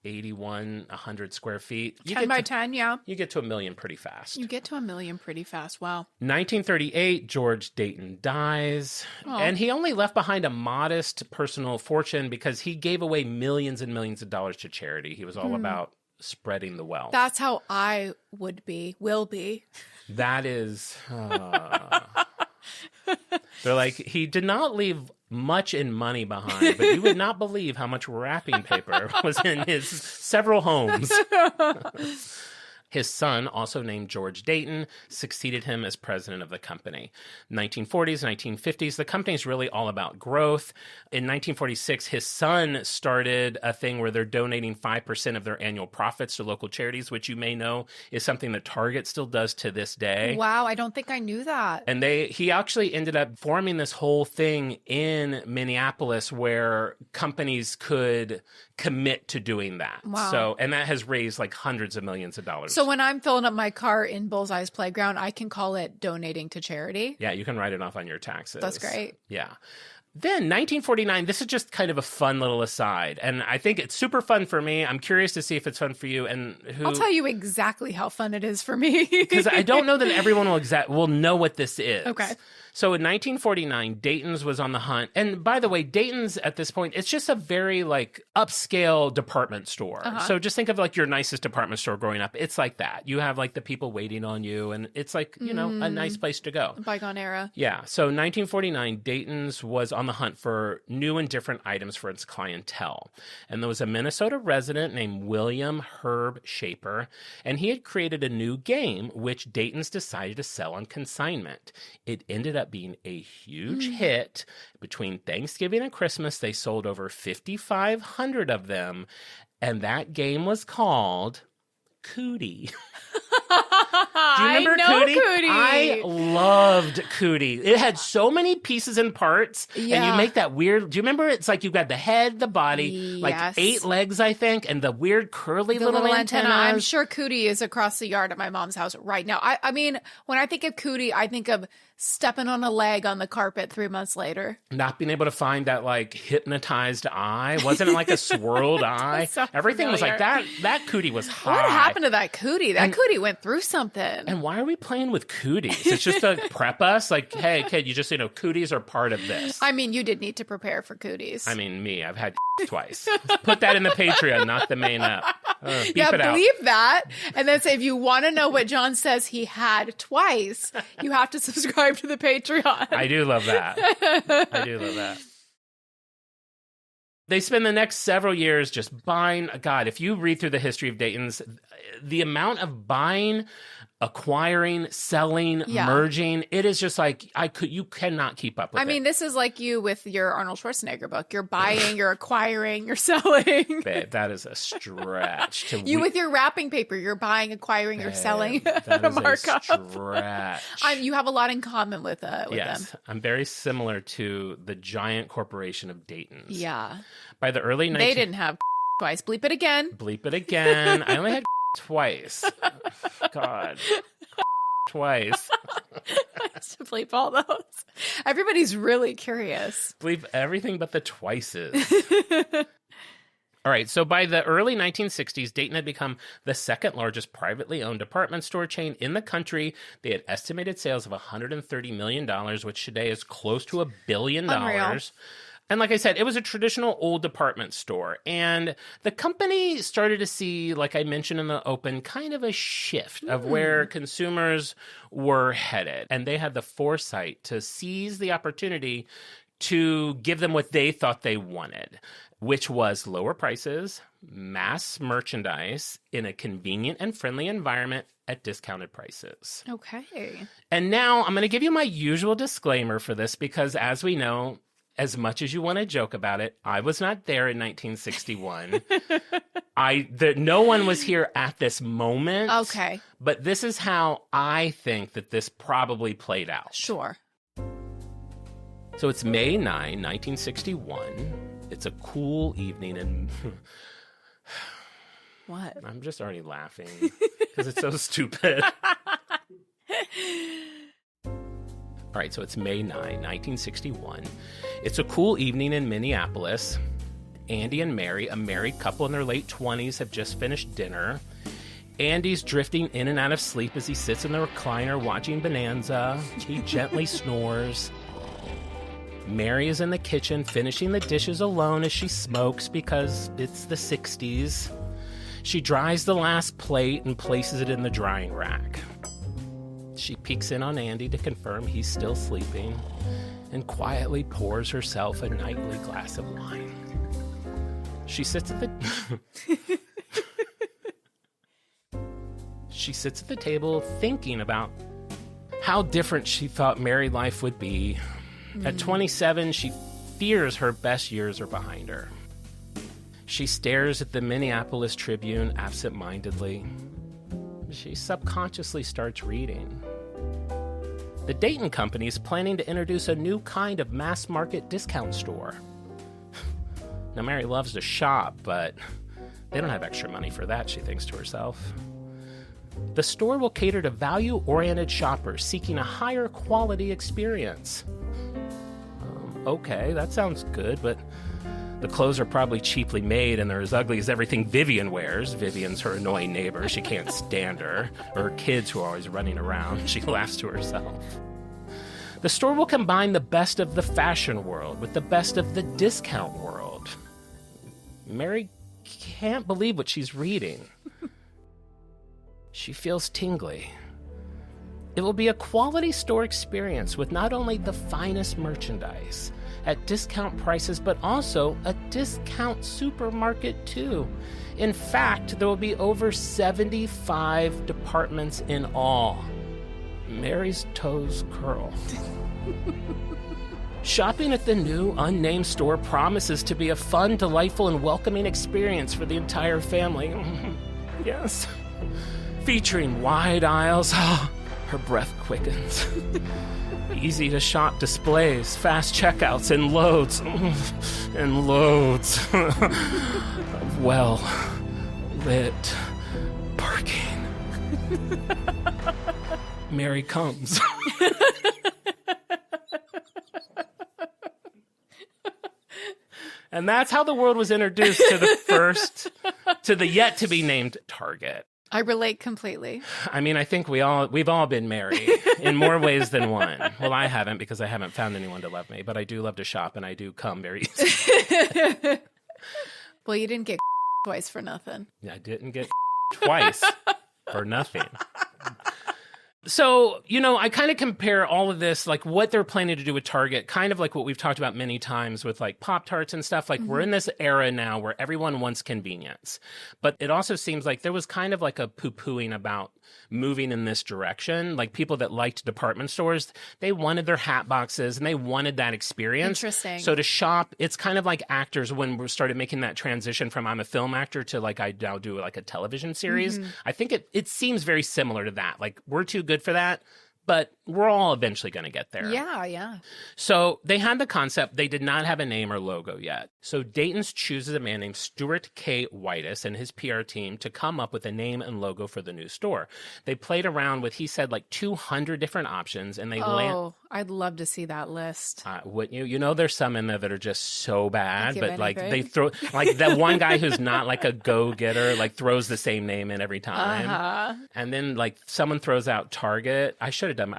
C: 100 square feet.
E: 10 by 10, yeah.
C: You get to 1 million pretty fast.
E: You get to 1 million pretty fast. Wow.
C: 1938, George Dayton dies, and he only left behind a modest personal fortune because he gave away millions and millions of dollars to charity. He was all about spreading the wealth.
E: That's how I will be.
C: That is... They're like, he did not leave much in money behind, but you would not believe how much wrapping paper was in his several homes. His son, also named George Dayton, succeeded him as president of the company. 1940s, 1950s, the company's really all about growth. In 1946, his son started a thing where they're donating 5% of their annual profits to local charities, which you may know is something that Target still does to this day.
E: Wow, I don't think I knew that.
C: And he actually ended up forming this whole thing in Minneapolis where companies could commit to doing that.
E: Wow.
C: So, and that has raised like hundreds of millions of dollars.
E: So when I'm filling up my car in Bullseye's Playground, I can call it donating to charity.
C: Yeah, you can write it off on your taxes.
E: That's great.
C: Yeah. Then 1949, this is just kind of a fun little aside. And I think it's super fun for me. I'm curious to see if it's fun for you. And
E: I'll tell you exactly how fun it is for me.
C: Because I don't know that everyone will know what this is.
E: Okay.
C: So in 1949, Dayton's was on the hunt. And by the way, Dayton's at this point, it's just a very like upscale department store. So just think of like your nicest department store growing up. It's like that. You have like the people waiting on you and it's like, you know, a nice place to go.
E: Bygone era.
C: Yeah. So 1949, Dayton's was on the hunt for new and different items for its clientele. And there was a Minnesota resident named William Herb Shaper, and he had created a new game which Dayton's decided to sell on consignment. It ended up being a huge hit. Between Thanksgiving and Christmas, they sold over 5,500 of them, and that game was called Cootie. Do you remember
E: I know
C: Cootie?
E: Cootie.
C: I loved Cootie. It had so many pieces and parts, and you make that weird. Do you remember? It's like you've got the head, the body, like 8 legs, I think, and the weird curly little antenna.
E: I'm sure Cootie is across the yard at my mom's house right now. I mean, when I think of Cootie, I think of stepping on a leg on the carpet 3 months later.
C: Not being able to find that like hypnotized eye. Wasn't it like a swirled eye?
E: So
C: Everything was like
E: familiar.
C: that. That Cootie was high.
E: What happened to that Cootie? That Cootie went through something.
C: And why are we playing with cooties? It's just to prep us. Like, hey, kid, you just, cooties are part of this.
E: I mean, you did need to prepare for Cooties.
C: I mean, me, I've had twice. Put that in the Patreon, not the main app. Beep
E: yeah,
C: it out.
E: bleep that. And then say, if you want to know what John says he had twice, you have to subscribe to the Patreon.
C: I do love that. I do love that. They spend the next several years just buying. God, if you read through the history of Dayton's, the amount of buying, acquiring, selling, merging, it is just like you cannot keep up with it.
E: I mean, this is like you with your Arnold Schwarzenegger book. You're buying, you're acquiring, you're selling.
C: Babe, that is a stretch.
E: With your wrapping paper, you're buying, acquiring, you're selling
C: that
E: at a
C: is
E: markup.
C: Stretch.
E: You have a lot in common with them.
C: Yes, I'm very similar to the giant corporation of Dayton's.
E: Yeah.
C: By the early 19-
E: They didn't have twice. Bleep it again.
C: Bleep it again. I only had twice. God. Twice.
E: I have to bleep all those. Everybody's really curious.
C: Bleep everything but the twices. All right, so by the early 1960s, Dayton had become the second largest privately owned department store chain in the country. They had estimated sales of $130 million, which today is close to $1 billion.
E: Unreal.
C: And like I said, it was a traditional old department store. And the company started to see, like I mentioned in the open, kind of a shift of where consumers were headed. And they had the foresight to seize the opportunity to give them what they thought they wanted, which was lower prices, mass merchandise in a convenient and friendly environment at discounted prices.
E: Okay.
C: And now I'm going to give you my usual disclaimer for this because, as we know, as much as you want to joke about it, I was not there in 1961. No one was here at this moment.
E: Okay.
C: But this is how I think that this probably played out.
E: Sure.
C: So it's May 9, 1961. It's a cool evening and
E: What?
C: I'm just already laughing because it's so stupid. All right, so it's May 9, 1961. It's a cool evening in Minneapolis. Andy and Mary, a married couple in their late 20s, have just finished dinner. Andy's drifting in and out of sleep as he sits in the recliner watching Bonanza. He gently snores. Mary is in the kitchen finishing the dishes alone as she smokes because it's the 60s. She dries the last plate and places it in the drying rack. She peeks in on Andy to confirm he's still sleeping and quietly pours herself a nightly glass of wine. She sits at the She sits at the table thinking about how different she thought married life would be. At 27, she fears her best years are behind her. She stares at the Minneapolis Tribune absent-mindedly. She subconsciously starts reading. The Dayton Company is planning to introduce a new kind of mass-market discount store. Now, Mary loves to shop, but they don't have extra money for that, she thinks to herself. The store will cater to value-oriented shoppers seeking a higher quality experience. Okay, that sounds good, but the clothes are probably cheaply made and they're as ugly as everything Vivian wears. Vivian's her annoying neighbor. She can't stand her. Or her kids who are always running around. She laughs to herself. The store will combine the best of the fashion world with the best of the discount world. Mary can't believe what she's reading. She feels tingly. It will be a quality store experience with not only the finest merchandise at discount prices, but also a discount supermarket too. In fact, there will be over 75 departments in all. Mary's toes curl. Shopping at the new, unnamed store promises to be a fun, delightful, and welcoming experience for the entire family. Yes. Featuring wide aisles. Her breath quickens. Easy-to-shop displays, fast checkouts, and loads of well-lit parking. Mary comes. And that's how the world was introduced to the yet-to-be-named Target.
E: I relate completely.
C: I mean, I think we've all been married in more ways than one. Well, I haven't because I haven't found anyone to love me, but I do love to shop and I do come very easily.
E: Well, you didn't get twice for nothing.
C: I didn't get twice for nothing. So, I kind of compare all of this, like what they're planning to do with Target, kind of like what we've talked about many times with like Pop-Tarts and stuff. Like we're in this era now where everyone wants convenience. But it also seems like there was kind of like a poo-pooing about moving in this direction. Like people that liked department stores, they wanted their hat boxes and they wanted that experience.
E: Interesting.
C: So to shop, it's kind of like actors when we started making that transition from I'm a film actor to like I now do like a television series. I think it seems very similar to that. Like we're too good for that, but we're all eventually going to get there.
E: Yeah.
C: So they had the concept. They did not have a name or logo yet. So Dayton's chooses a man named Stuart K. Whitus and his PR team to come up with a name and logo for the new store. They played around with, he said, like 200 different options, and they
E: I'd love to see that list.
C: Wouldn't you? There's some in there that are just so bad, but like
E: anything.
C: they throw, like that one guy who's not like a go-getter, like throws the same name in every time. And then like someone throws out Target. I could have done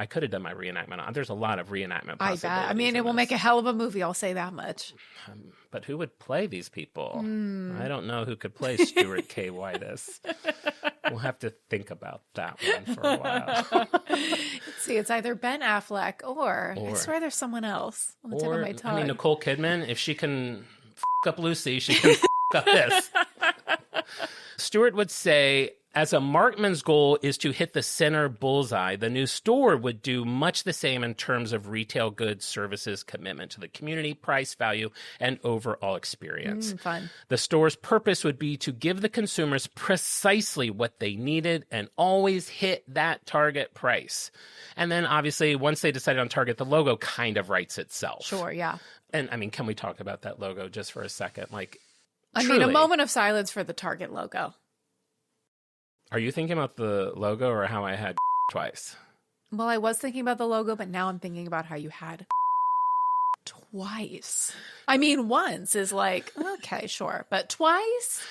C: my reenactment. There's a lot of reenactment possibilities.
E: I bet. I mean, it will make a hell of a movie. I'll say that much.
C: But who would play these people? I don't know who could play Stuart K. Whitus. We'll have to think about that one for a while.
E: Let's see. It's either Ben Affleck or I swear there's someone else on the tip of my tongue.
C: I mean, Nicole Kidman. If she can f*** up Lucy, she can f*** up this. Stuart would say, as a markman's goal is to hit the center bullseye, the new store would do much the same in terms of retail goods, services, commitment to the community, price, value, and overall experience.
E: Fun.
C: The store's purpose would be to give the consumers precisely what they needed and always hit that target price. And then obviously, once they decided on Target, the logo kind of writes itself.
E: Sure, yeah.
C: And I mean, can we talk about that logo just for a second? Like,
E: I mean, a moment of silence for the Target logo.
C: Are you thinking about the logo or how I had twice?
E: Well, I was thinking about the logo, but now I'm thinking about how you had twice. I mean, once is like, okay, sure. But twice?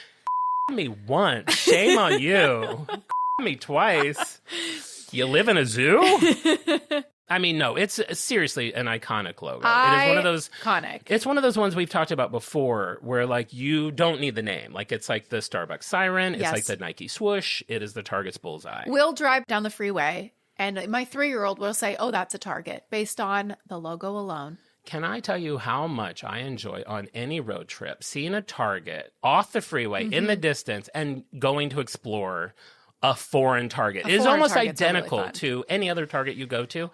C: Me once. Shame on you. Me twice. You live in a zoo? I mean, no, it's seriously an iconic logo. It is one of those
E: iconic.
C: It's one of those ones we've talked about before where like you don't need the name. Like it's like the Starbucks siren. It's like the Nike swoosh. It is the Target's bullseye.
E: We'll drive down the freeway and my 3-year-old will say, oh, that's a Target based on the logo alone.
C: Can I tell you how much I enjoy on any road trip seeing a Target off the freeway in the distance and going to explore A foreign Target. It's
E: foreign
C: almost
E: Target's really
C: identical
E: fun.
C: to any other Target you go to.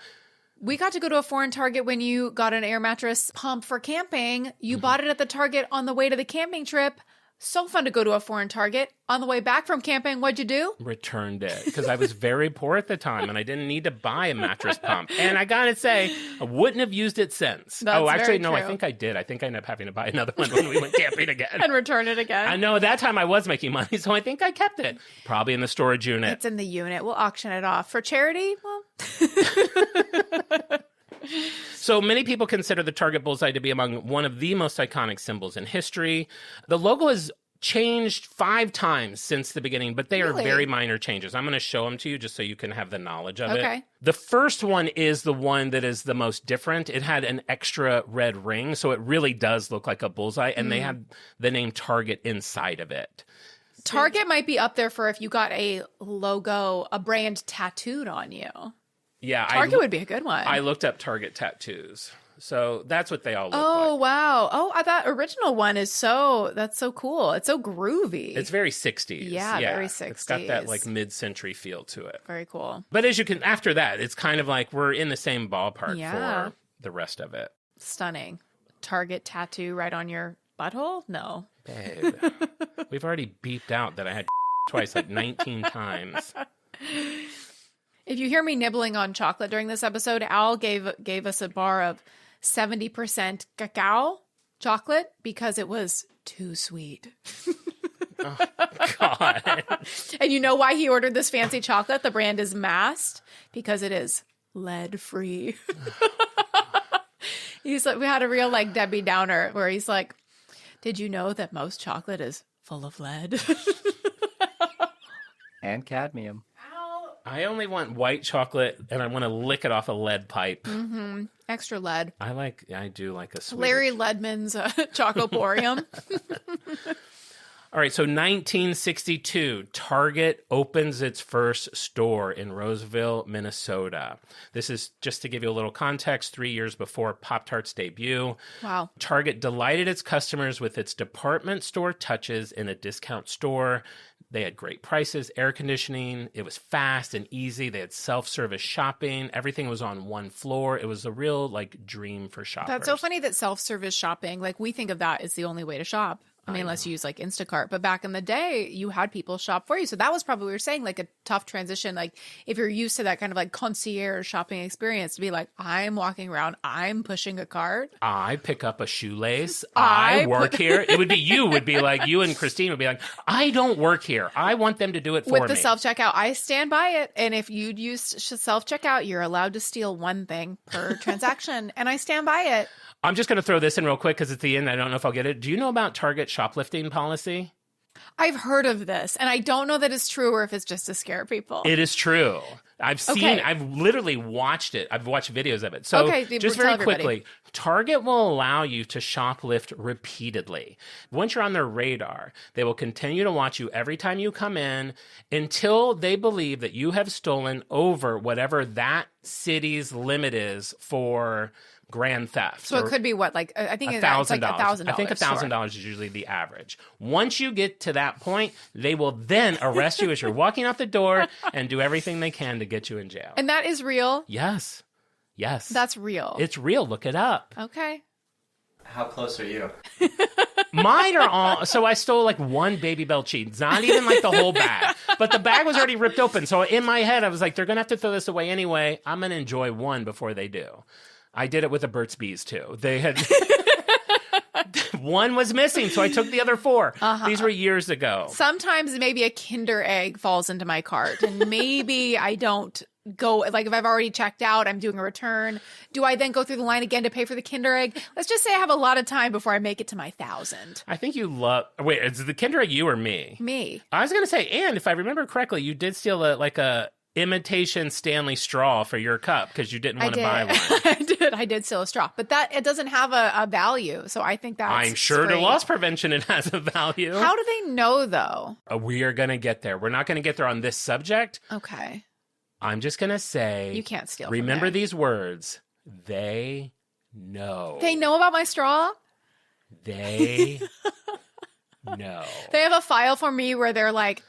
E: We got to go to a foreign Target when you got an air mattress pump for camping. You bought it at the Target on the way to the camping trip. So fun to go to a foreign Target. On the way back from camping, what'd you do?
C: Returned it because I was very poor at the time and I didn't need to buy a mattress pump. And I gotta say, I wouldn't have used it since.
E: That's
C: actually,
E: very
C: no, I
E: true.
C: think I did. I think I ended up having to buy another one when we went camping again.
E: And return it again.
C: I know at that time I was making money, so I think I kept it. Probably in the storage unit.
E: It's in the unit. We'll auction it off. For charity? Well,
C: So many people consider the Target bullseye to be among one of the most iconic symbols in history. The logo has changed 5 times since the beginning, but they are
E: Really?
C: very minor changes. I'm going to show them to you just so you can have the knowledge of
E: Okay.
C: it. The first one is the one that is the most different. It had an extra red ring, so it really does look like a bullseye, and they had the name Target inside of it.
E: Target might be up there for if you got a logo, a brand tattooed on you.
C: Yeah,
E: Target would be a good one.
C: I looked up Target tattoos. So that's what they all look
E: Oh,
C: like.
E: wow. Oh, that original one is that's so cool. It's so groovy.
C: It's very 60s.
E: Yeah, very
C: It's got that
E: 60s.
C: like mid-century feel to it.
E: very cool.
C: But as you can, after that, it's kind of like we're in the same ballpark
E: Yeah.
C: for the rest of it.
E: Stunning. Target tattoo right on your butthole? No.
C: Babe, we've already beeped out that I had twice, like 19 times.
E: If you hear me nibbling on chocolate during this episode, Al gave us a bar of 70% cacao chocolate because it was too sweet.
C: God.
E: And you know why he ordered this fancy chocolate? The brand is Mast because it is lead free. He's like, we had a real like Debbie Downer where he's like, did you know that most chocolate is full of lead?
F: And cadmium.
C: I only want white chocolate and I want to lick it off a lead pipe.
E: Extra lead.
C: I do like a sweet.
E: Larry Ledman's Chocoporium.
C: All right, so 1962, Target opens its first store in Roseville, Minnesota. This is just to give you a little context, 3 years before Pop-Tart's debut.
E: Wow.
C: Target delighted its customers with its department store touches in a discount store. They had great prices, air conditioning. It was fast and easy. They had self-service shopping. Everything was on one floor. It was a real like dream for shoppers.
E: That's so funny that self-service shopping, like we think of that as the only way to shop. I mean, unless you use like Instacart. But back in the day, you had people shop for you. So that was probably, we were saying, like a tough transition. Like if you're used to that kind of like concierge shopping experience to be like, I'm walking around, I'm pushing a cart.
C: I pick up a shoelace. I work here. It would be you and Christine would be like, I don't work here. I want them to do it for me.
E: With the self-checkout, I stand by it. And if you'd use self-checkout, you're allowed to steal one thing per transaction. And I stand by it.
C: I'm just going to throw this in real quick because it's the end. I don't know if I'll get it. Do you know about Target shoplifting policy?
E: I've heard of this, and I don't know that it's true or if it's just to scare people.
C: It is true. I've literally watched it. I've watched videos of it. So just very quickly, Target will allow you to shoplift repeatedly. Once you're on their radar, they will continue to watch you every time you come in until they believe that you have stolen over whatever that city's limit is for grand theft.
E: So it could be what, like I think it's like
C: $1,000.
E: $1,000.
C: I think $1,000 is usually the average. Once you get to that point, they will then arrest you as you're walking out the door and do everything they can to get you in jail.
E: And that is real.
C: Yes.
E: That's real.
C: It's real. Look it up.
E: Okay.
F: How close are you?
C: Mine are all. So I stole like one Baby Bell cheese, not even like the whole bag, but the bag was already ripped open. So in my head, I was like, they're gonna have to throw this away anyway. I'm gonna enjoy one before they do. I did it with the Burt's Bees too. They had one was missing, so I took the other 4. These were years ago.
E: Sometimes maybe a Kinder Egg falls into my cart, and maybe I don't go, like if I've already checked out, I'm doing a return. Do I then go through the line again to pay for the Kinder Egg? Let's just say I have a lot of time before I make it to my 1,000.
C: I think you love. Wait, is the Kinder Egg you or me?
E: Me.
C: I was gonna say, and if I remember correctly, you did steal a imitation Stanley straw for your cup because you didn't want to buy one.
E: I did steal a straw, but it doesn't have a value. So I think that's
C: I'm sure to
E: great.
C: loss prevention it has a value.
E: How do they know though?
C: We are going to get there. We're not going to get there on this subject.
E: Okay.
C: I'm just going to say
E: You can't steal.
C: Remember
E: from there.
C: these words. They know.
E: They know about my straw?
C: They know.
E: They have a file for me where they're like,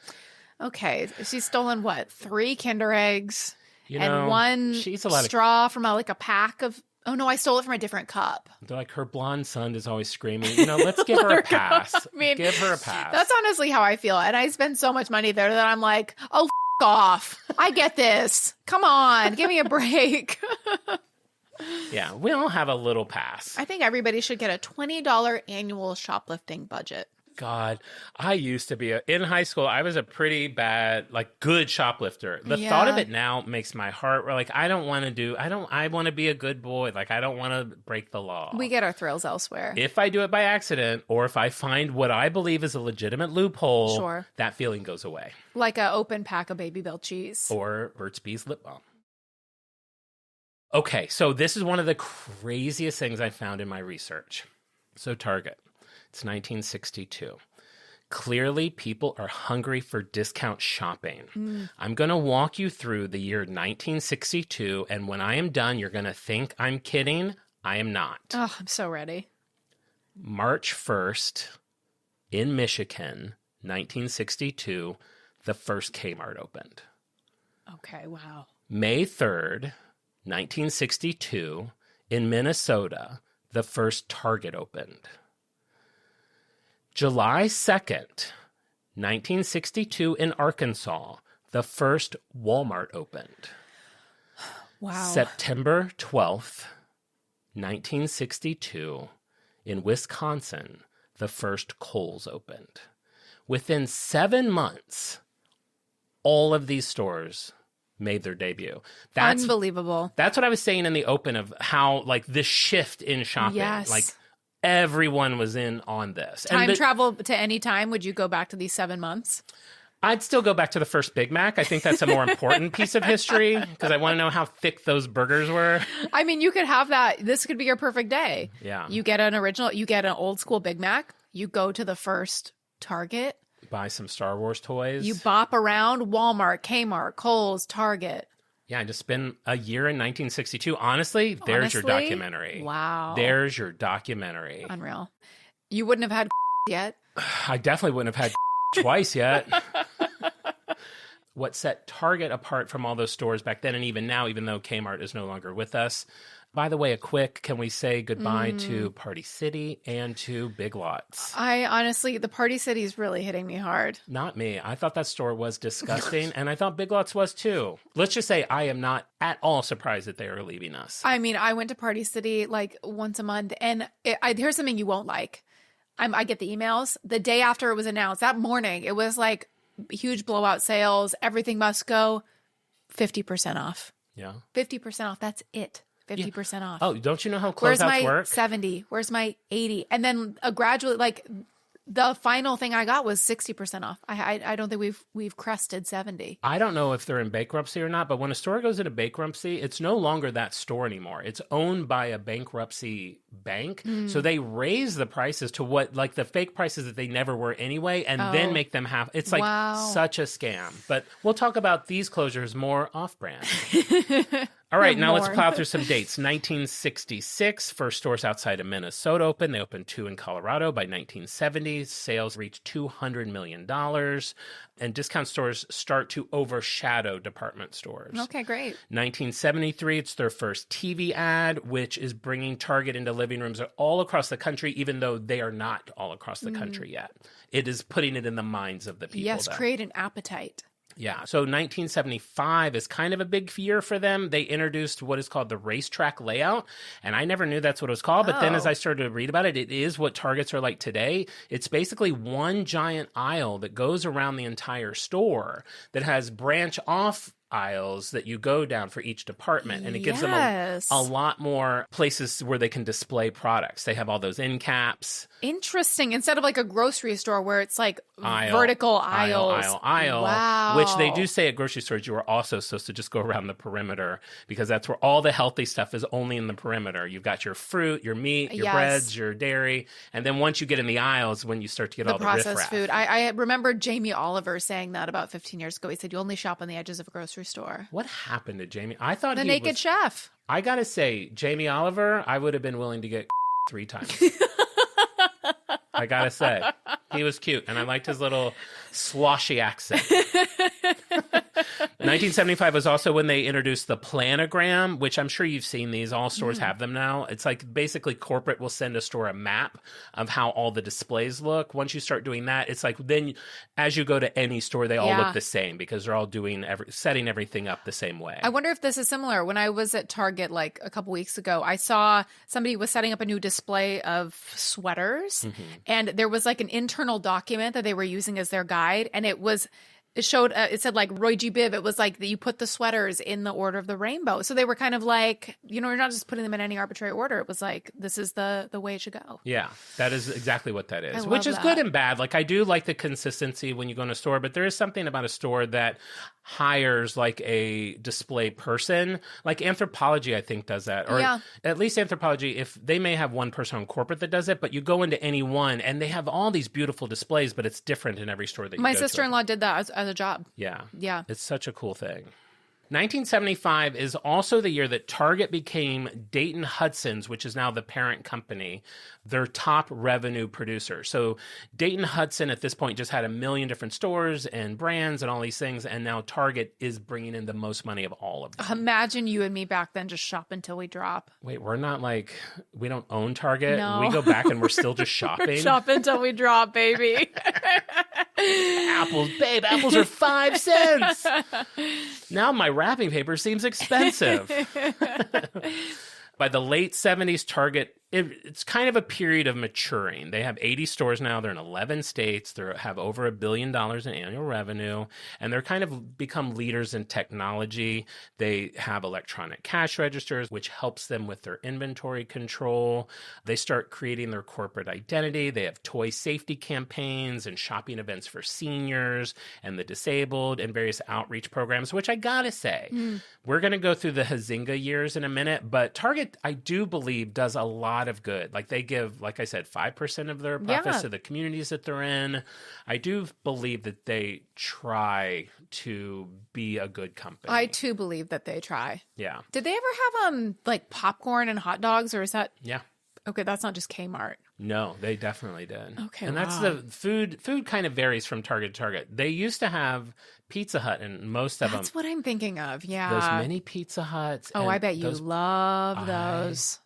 E: Okay, she's stolen what? 3 Kinder eggs
C: You
E: and
C: know,
E: one
C: she's a lot of.
E: straw from a pack of. Oh no, I stole it from a different cup.
C: They're like, her blonde son is always screaming. Let's give her a pass.
E: I mean,
C: give her a pass.
E: That's honestly how I feel, and I spend so much money there that I'm like, oh, off. I get this. Come on, give me a break.
C: Yeah, we all have a little pass.
E: I think everybody should get a $20 annual shoplifting budget.
C: God, I used to be in high school. I was a pretty bad, good shoplifter. The thought of it now makes my heart I don't want to I want to be a good boy. I don't want to break the law.
E: We get our thrills elsewhere.
C: If I do it by accident, or if I find what I believe is a legitimate loophole, that feeling goes away.
E: Like an open pack of Baby Bell cheese.
C: Or Burt's Bees lip balm. Okay, so this is one of the craziest things I found in my research. So Target. It's 1962. Clearly, people are hungry for discount shopping. I'm going to walk you through the year 1962, and when I am done, you're going to think I'm kidding. I am not.
E: Oh, I'm so ready.
C: March 1st, in Michigan, 1962, the first Kmart opened.
E: Okay, wow.
C: May 3rd, 1962, in Minnesota, the first Target opened. July 2nd, 1962, in Arkansas, the first Walmart opened.
E: Wow.
C: September 12th, 1962, in Wisconsin, the first Kohl's opened. Within 7 months, all of these stores made their debut. That's
E: unbelievable.
C: That's what I was saying in the open of how, this shift in shopping.
E: Yes.
C: Everyone was in on this.
E: Time travel to any time, would you go back to these 7 months?
C: I'd still go back to the first Big Mac. I think that's a more important piece of history because I want to know how thick those burgers were.
E: I mean, you could have that. This could be your perfect day.
C: Yeah.
E: You get an old school Big Mac. You go to the first Target.
C: Buy some Star Wars toys.
E: You bop around Walmart, Kmart, Kohl's, Target.
C: Yeah, just spend a year in 1962. Honestly, there's your documentary.
E: Wow.
C: There's your documentary.
E: Unreal. You wouldn't have had yet?
C: I definitely wouldn't have had twice yet. What set Target apart from all those stores back then and even now, even though Kmart is no longer with us. By the way, can we say goodbye to Party City and to Big Lots?
E: I honestly, the Party City is really hitting me hard.
C: Not me. I thought that store was disgusting, and I thought Big Lots was too. Let's just say I am not at all surprised that they are leaving us.
E: I mean, I went to Party City once a month, and here's something you won't like. I get the emails. The day after it was announced, that morning, it was huge blowout sales. Everything must go 50% off.
C: Yeah.
E: 50% off. That's it. 50% off.
C: Oh, don't you know how
E: Where's
C: closeouts
E: my
C: work?
E: 70? Where's my 80? And then gradually, the final thing I got was 60% off. I don't think we've crested 70.
C: I don't know if they're in bankruptcy or not, but when a store goes into bankruptcy, it's no longer that store anymore. It's owned by a bankruptcy bank. So they raise the prices to what, the fake prices that they never were anyway, and then make them have, it's such a scam. But we'll talk about these closures more off-brand. All right, now let's plow through some dates. 1966, first stores outside of Minnesota opened. They opened 2 in Colorado. By 1970, sales reached $200 million. And discount stores start to overshadow department stores.
E: Okay, great.
C: 1973, it's their first TV ad, which is bringing Target into living rooms all across the country, even though they are not all across the country yet. It is putting it in the minds of the people.
E: Yes, create an appetite.
C: Yeah. So 1975 is kind of a big year for them. They introduced what is called the racetrack layout. And I never knew that's what it was called. But then as I started to read about it, it is what Targets are like today. It's basically one giant aisle that goes around the entire store that has branch off aisles that you go down for each department, and it gives them a lot more places where they can display products. They have all those end caps.
E: Interesting. Instead of a grocery store where it's
C: Aisle.
E: vertical aisles.
C: Wow. Which they do say at grocery stores you are also supposed to just go around the perimeter because that's where all the healthy stuff is only in the perimeter. You've got your fruit, your meat, your breads, your dairy, and then once you get in the aisles when you start to get all the
E: processed
C: riffraff.
E: food. I remember Jamie Oliver saying that about 15 years ago. He said you only shop on the edges of a grocery store.
C: What happened to Jamie? I thought
E: the
C: he
E: Naked
C: was,
E: Chef.
C: I gotta say, Jamie Oliver, I would have been willing to get 3 times. I gotta say. He was cute, and I liked his little sloshy accent. 1975 was also when they introduced the planogram, which I'm sure you've seen these. All stores have them now. It's like basically corporate will send a store a map of how all the displays look. Once you start doing that, it's like then as you go to any store, they all look the same because they're all doing setting everything up the same way.
E: I wonder if this is similar. When I was at Target like a couple weeks ago, I saw somebody was setting up a new display of sweaters, and there was like an internal document that they were using as their guide, and it showed, it said like Roy G. Biv. It was like that you put the sweaters in the order of the rainbow. So they were kind of like, you know, you're not just putting them in any arbitrary order. It was like, this is the way it should go.
C: Yeah, that is exactly what that is,
E: I
C: which
E: love
C: is good
E: that.
C: and bad. Like I do like the consistency when you go in a store, but there is something about a store that hires like a display person. Like Anthropologie, I think, does that. Or at least Anthropologie, if they may have one person on corporate that does it, but you go into any one and they have all these beautiful displays, but it's different in every store that you
E: My
C: go to.
E: sister-in-law did that as a job.
C: Yeah.
E: Yeah.
C: It's such a cool thing. 1975 is also the year that Target became Dayton Hudson's, which is now the parent company, their top revenue producer. So Dayton Hudson at this point just had a million different stores and brands and all these things, and now Target is bringing in the most money of all of them.
E: Imagine you and me back then just shop until we drop.
C: Wait, we're not like, we don't own Target?
E: No.
C: We go back and we're still just shopping?
E: Shop until we drop, baby.
C: Apples, babe, apples are 5 cents. Now my wrapping paper seems expensive. By the late 70s, Target, it's kind of a period of maturing. They have 80 stores now. They're in 11 states. They have over $1 billion in annual revenue, and they're kind of become leaders in technology. They have electronic cash registers, which helps them with their inventory control. They start creating their corporate identity. They have toy safety campaigns and shopping events for seniors and the disabled and various outreach programs, which I gotta say, we're going to go through the Huizenga years in a minute, but Target, I do believe, does a lot of good. Like they give, like I said, 5% of their profits to the communities that they're in. I do believe that they try to be a good company.
E: I too believe that they try.
C: Yeah.
E: Did they ever have like popcorn and hot dogs, or is that?
C: Yeah.
E: Okay, that's not just Kmart.
C: No, they definitely did.
E: Okay,
C: and that's the food. Food kind of varies from Target to Target. They used to have Pizza Hut, and most of
E: That's
C: them.
E: what I'm thinking of. Yeah.
C: Those mini Pizza Huts.
E: Oh,
C: and
E: I bet you love those.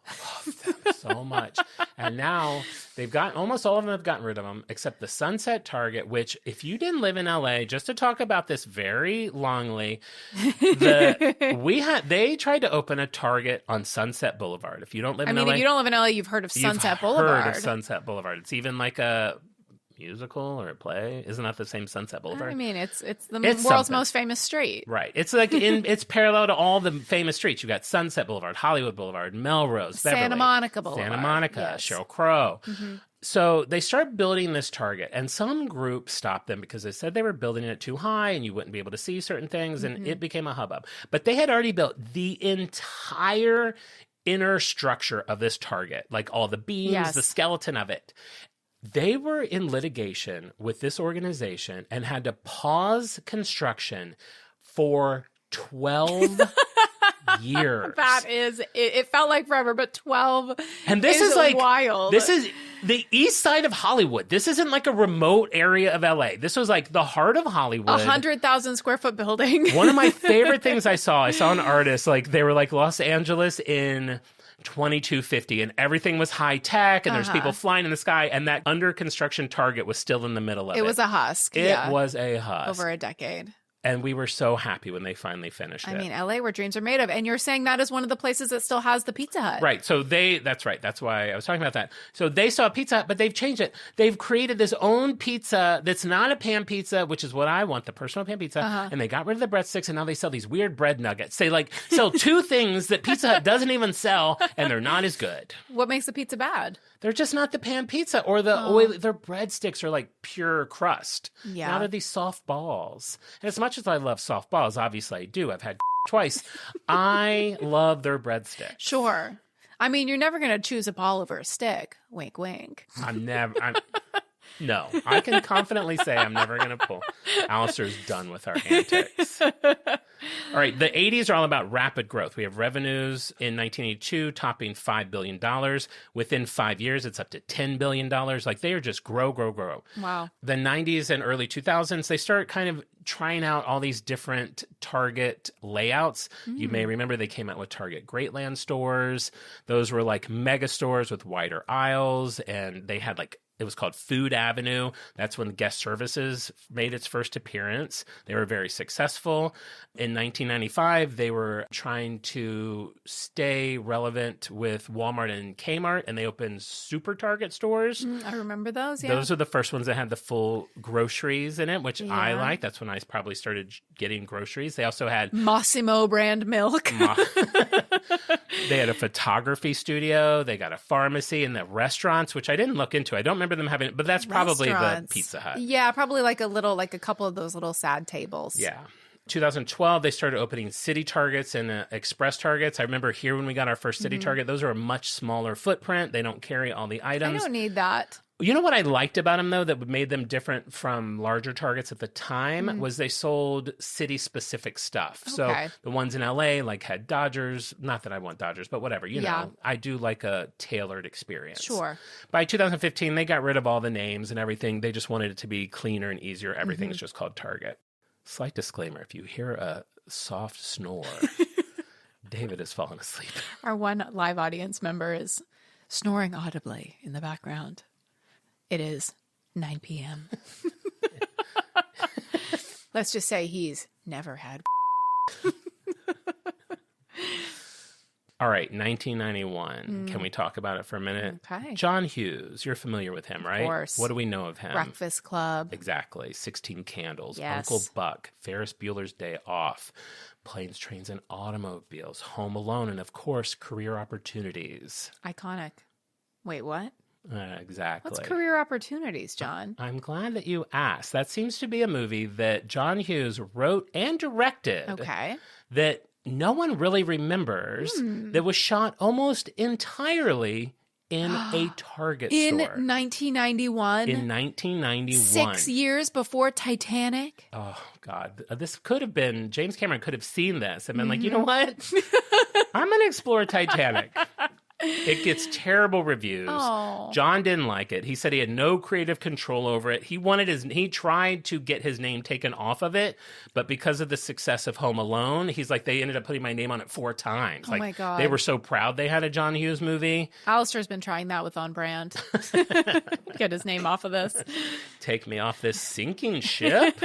C: Love them so much. And now they've got almost all of them have gotten rid of them, except the Sunset Target, which if you didn't live in LA, just to talk about this very longly, they tried to open a Target on Sunset Boulevard. If you don't live in LA,
E: if you don't live in LA, you've heard of Sunset Boulevard.
C: Heard of Sunset Boulevard. It's even like a musical or a play. Isn't that the same Sunset Boulevard?
E: I mean, it's the world's most famous street.
C: Right. It's like it's parallel to all the famous streets. You got Sunset Boulevard, Hollywood Boulevard, Melrose, Beverly,
E: Santa Monica Boulevard.
C: Santa Monica, Sheryl Crow. So they start building this Target, and some group stopped them because they said they were building it too high and you wouldn't be able to see certain things, and it became a hubbub. But they had already built the entire inner structure of this Target, like all the beams, the skeleton of it. They were in litigation with this organization and had to pause construction for 12 years.
E: That is, it felt like forever, but 12
C: and this is like
E: wild.
C: This is the east side of Hollywood. This isn't like a remote area of LA. This was like the heart of Hollywood.
E: 100,000 square foot building.
C: One of my favorite things I saw an artist, like they were like Los Angeles in 2250, and everything was high tech, and there's people flying in the sky, and that under construction Target was still in the middle of it.
E: It was a husk.
C: It was a husk.
E: Over a decade.
C: And we were so happy when they finally finished it.
E: I mean, LA, where dreams are made of. And you're saying that is one of the places that still has the Pizza Hut.
C: Right. So that's right. That's why I was talking about that. So they saw Pizza Hut, but they've changed it. They've created this own pizza that's not a pan pizza, which is what I want, the personal pan pizza. And they got rid of the breadsticks, and now they sell these weird bread nuggets. They sell two things that Pizza Hut doesn't even sell, and they're not as good.
E: What makes the pizza bad?
C: They're just not the pan pizza, or the oil. Their breadsticks are like pure crust.
E: Yeah.
C: Now they're these soft balls. And as much as I love soft balls, obviously I do. I've had twice. I love their breadsticks.
E: Sure. I mean, you're never going to choose a ball over a stick. Wink, wink.
C: No, I can confidently say I'm never going to pull. Alistair's done with our antics. All right, the 80s are all about rapid growth. We have revenues in 1982 topping $5 billion. Within 5 years, it's up to $10 billion. Like, they are just grow.
E: Wow.
C: The 90s and early 2000s, they start kind of trying out all these different Target layouts. You may remember they came out with Target Greatland stores. Those were like mega stores with wider aisles, and they had like, it was called Food Avenue. That's when guest services made its first appearance. They were very successful. In 1995, they were trying to stay relevant with Walmart and Kmart, and they opened Super Target stores.
E: I remember those, yeah.
C: Those are the first ones that had the full groceries in it, which I like. That's when I probably started getting groceries. They also had
E: Massimo brand milk.
C: They had a photography studio. They got a pharmacy, and the restaurants, which I didn't look into. I don't remember them having it, but that's probably the Pizza Hut.
E: Yeah, probably like a couple of those little sad tables.
C: Yeah. 2012, they started opening city Targets and express Targets. I remember here when we got our first city Target, those are a much smaller footprint. They don't carry all the items.
E: I don't need that.
C: You know what I liked about them, though, that made them different from larger Targets at the time was they sold city-specific stuff. So the ones in LA, like, had Dodgers. Not that I want Dodgers, but whatever. You know, I do like a tailored experience.
E: Sure.
C: By 2015, they got rid of all the names and everything. They just wanted it to be cleaner and easier. Everything's just called Target. Slight disclaimer, if you hear a soft snore, David has fallen asleep.
E: Our one live audience member is snoring audibly in the background. It is 9 p.m. Let's just say he's never had.
C: All right, 1991. Can we talk about it for a minute?
E: Okay.
C: John Hughes, you're familiar with him, right?
E: Of course.
C: What do we know of him?
E: Breakfast Club.
C: Exactly. 16 Candles,
E: Yes.
C: Uncle Buck, Ferris Bueller's Day Off, Planes, Trains, and Automobiles, Home Alone, and of course, Career Opportunities.
E: Iconic. Wait, what?
C: Exactly.
E: What's Career Opportunities, John?
C: I'm glad that you asked. That seems to be a movie that John Hughes wrote and directed.
E: Okay.
C: That no one really remembers, that was shot almost entirely in a Target store.
E: In 1991?
C: In 1991.
E: 6 years before Titanic?
C: Oh, God. This could have been, James Cameron could have seen this and been like, you know what? I'm going to explore Titanic. It gets terrible reviews.
E: Oh.
C: John didn't like it. He said he had no creative control over it. He tried to get his name taken off of it, but because of the success of Home Alone, he's like, they ended up putting my name on it 4 times.
E: Oh my God.
C: They were so proud they had a John Hughes movie.
E: Alistair's been trying that with On Brand. Get his name off of this.
C: Take me off this sinking ship.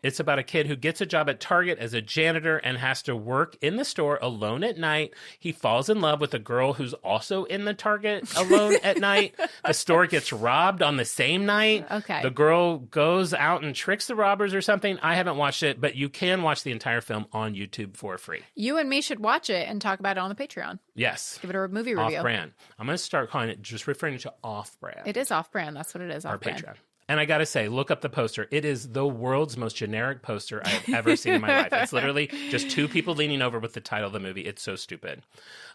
C: It's about a kid who gets a job at Target as a janitor and has to work in the store alone at night. He falls in love with a girl who's also in the Target alone at night. The store gets robbed on the same night.
E: Okay.
C: The girl goes out and tricks the robbers or something. I haven't watched it, but you can watch the entire film on YouTube for free.
E: You and me should watch it and talk about it on the Patreon.
C: Yes.
E: Give it a movie review.
C: Off-brand. I'm going to start calling it, just referring to off-brand.
E: It is off-brand. That's what it is,
C: Our
E: off-brand.
C: Patreon. And I got to say, look up the poster. It is the world's most generic poster I have ever seen in my life. It's literally just 2 people leaning over with the title of the movie. It's so stupid.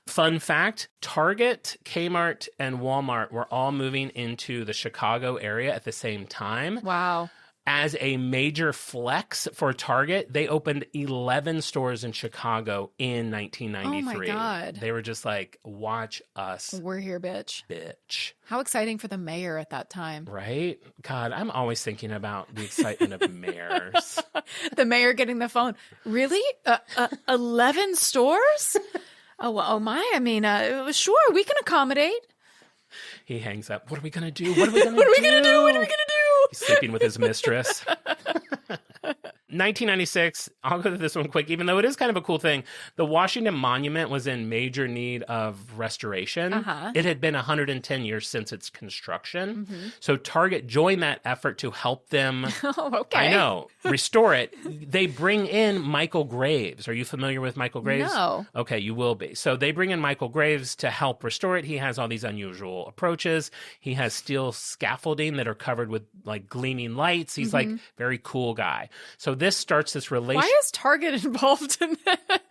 C: Fun fact, Target, Kmart, and Walmart were all moving into the Chicago area at the same time.
E: Wow.
C: As a major flex for Target, they opened 11 stores in Chicago in 1993.
E: Oh my God.
C: They were just like, watch us,
E: We're here, bitch.
C: bitch.
E: How exciting for the mayor at that time.
C: Right? God, I'm always thinking about the excitement of mayors.
E: The mayor getting the phone. Really? 11 stores? Oh my. I mean, sure, we can accommodate.
C: He hangs up. What are we going to do? What are we going to do?
E: What are we going to do? What are we going to do?
C: He's sleeping with his mistress. 1996, I'll go through this one quick, even though it is kind of a cool thing. The Washington Monument was in major need of restoration. It had been 110 years since its construction. So Target joined that effort to help them,
E: Okay.
C: I know, restore it. They bring in Michael Graves. Are you familiar with Michael Graves?
E: No.
C: Okay, you will be. So they bring in Michael Graves to help restore it. He has all these unusual approaches. He has steel scaffolding that are covered with like gleaming lights. He's like very cool guy. So this starts this relationship.
E: Why is Target involved in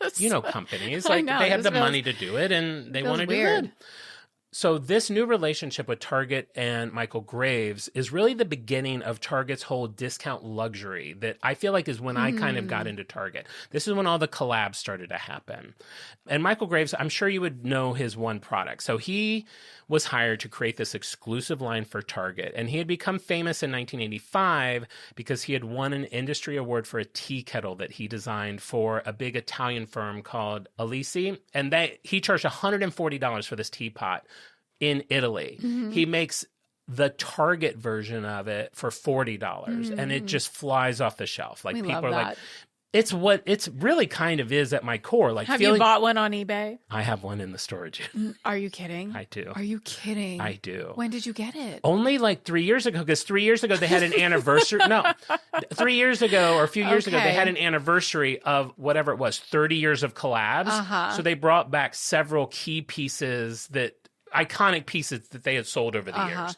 E: this?
C: You know, companies
E: I
C: like
E: know,
C: they have
E: this
C: the money to do it, and they
E: feels
C: want to do
E: weird.
C: good. So this new relationship with Target and Michael Graves is really the beginning of Target's whole discount luxury that I feel like is when I kind of got into Target. This is when all the collabs started to happen. And Michael Graves, I'm sure you would know his one product. So he was hired to create this exclusive line for Target. And he had become famous in 1985 because he had won an industry award for a tea kettle that he designed for a big Italian firm called Alisi. And he charged $140 for this teapot in Italy. He makes the Target version of it for $40 and it just flies off the shelf. Like,
E: We
C: people
E: love
C: are
E: that.
C: like, it's what it's really kind of is at my core. Like,
E: Have you bought one on eBay?
C: I have one in the storage.
E: Are you kidding?
C: I do.
E: Are you kidding?
C: I do.
E: When did you get it?
C: Only like 3 years ago, because 3 years ago they had an anniversary. No, 3 years ago or a few years ago, they
E: Okay.
C: had an anniversary of whatever it was, 30 years of collabs. So they brought back several key pieces iconic pieces that they had sold over the years.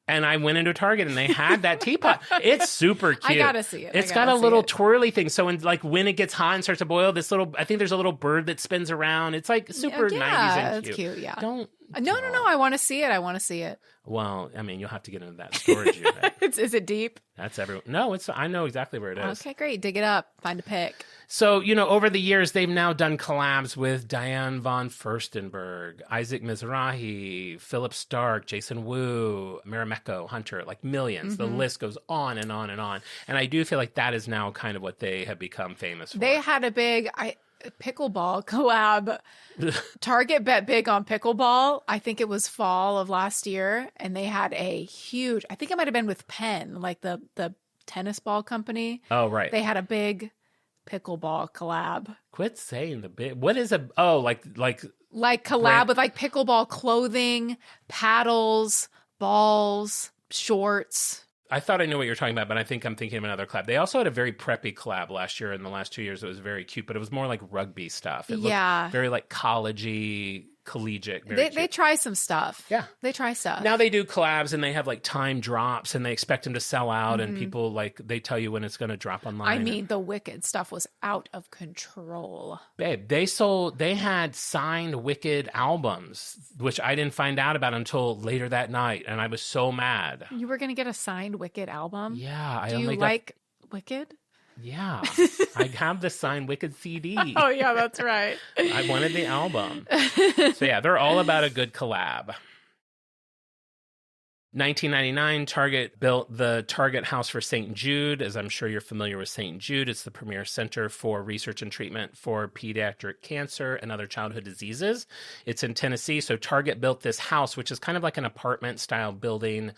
C: And I went into Target and they had that teapot. It's super cute.
E: I gotta see it.
C: It's got a little twirly thing. So when it gets hot and starts to boil, I think there's a little bird that spins around. It's like super 90s and
E: that's
C: cute.
E: cute. Yeah.
C: Don't.
E: No. I want to see it.
C: Well, I mean, you'll have to get into that storage unit.
E: Is it deep?
C: That's everyone. No, I know exactly where it is.
E: Okay, great. Dig it up. Find a pic.
C: So, over the years, they've now done collabs with Diane von Furstenberg, Isaac Mizrahi, Philip Stark, Jason Wu, Marimekko, Hunter, like millions. The list goes on and on and on. And I do feel like that is now kind of what they have become famous for.
E: They had a big pickleball collab. Target bet big on pickleball. I think it was fall of last year. And they had a huge, I think it might have been with Penn, like the tennis ball company.
C: Oh, right.
E: They had a big pickleball collab.
C: Quit saying the big. What is like
E: collab with like pickleball clothing, paddles, balls, shorts.
C: I thought I knew what you were talking about, but I think I'm thinking of another collab. They also had a very preppy collab last year. In the last 2 years, it was very cute, but it was more like rugby stuff. It looked very like collegiate.
E: They try some stuff.
C: Yeah.
E: They try stuff.
C: Now they do collabs and they have like time drops and they expect them to sell out and people they tell you when it's going to drop online.
E: I mean, the Wicked stuff was out of control.
C: Babe, they had signed Wicked albums, which I didn't find out about until later that night. And I was so mad.
E: You were going to get a signed Wicked album?
C: Yeah.
E: Do you like Wicked?
C: Yeah. I have the signed Wicked CD.
E: Oh, yeah, that's right.
C: I wanted the album. So yeah, they're all about a good collab. 1999, Target built the Target House for St. Jude. As I'm sure you're familiar with St. Jude, it's the premier center for research and treatment for pediatric cancer and other childhood diseases. It's in Tennessee. So Target built this house, which is kind of like an apartment-style building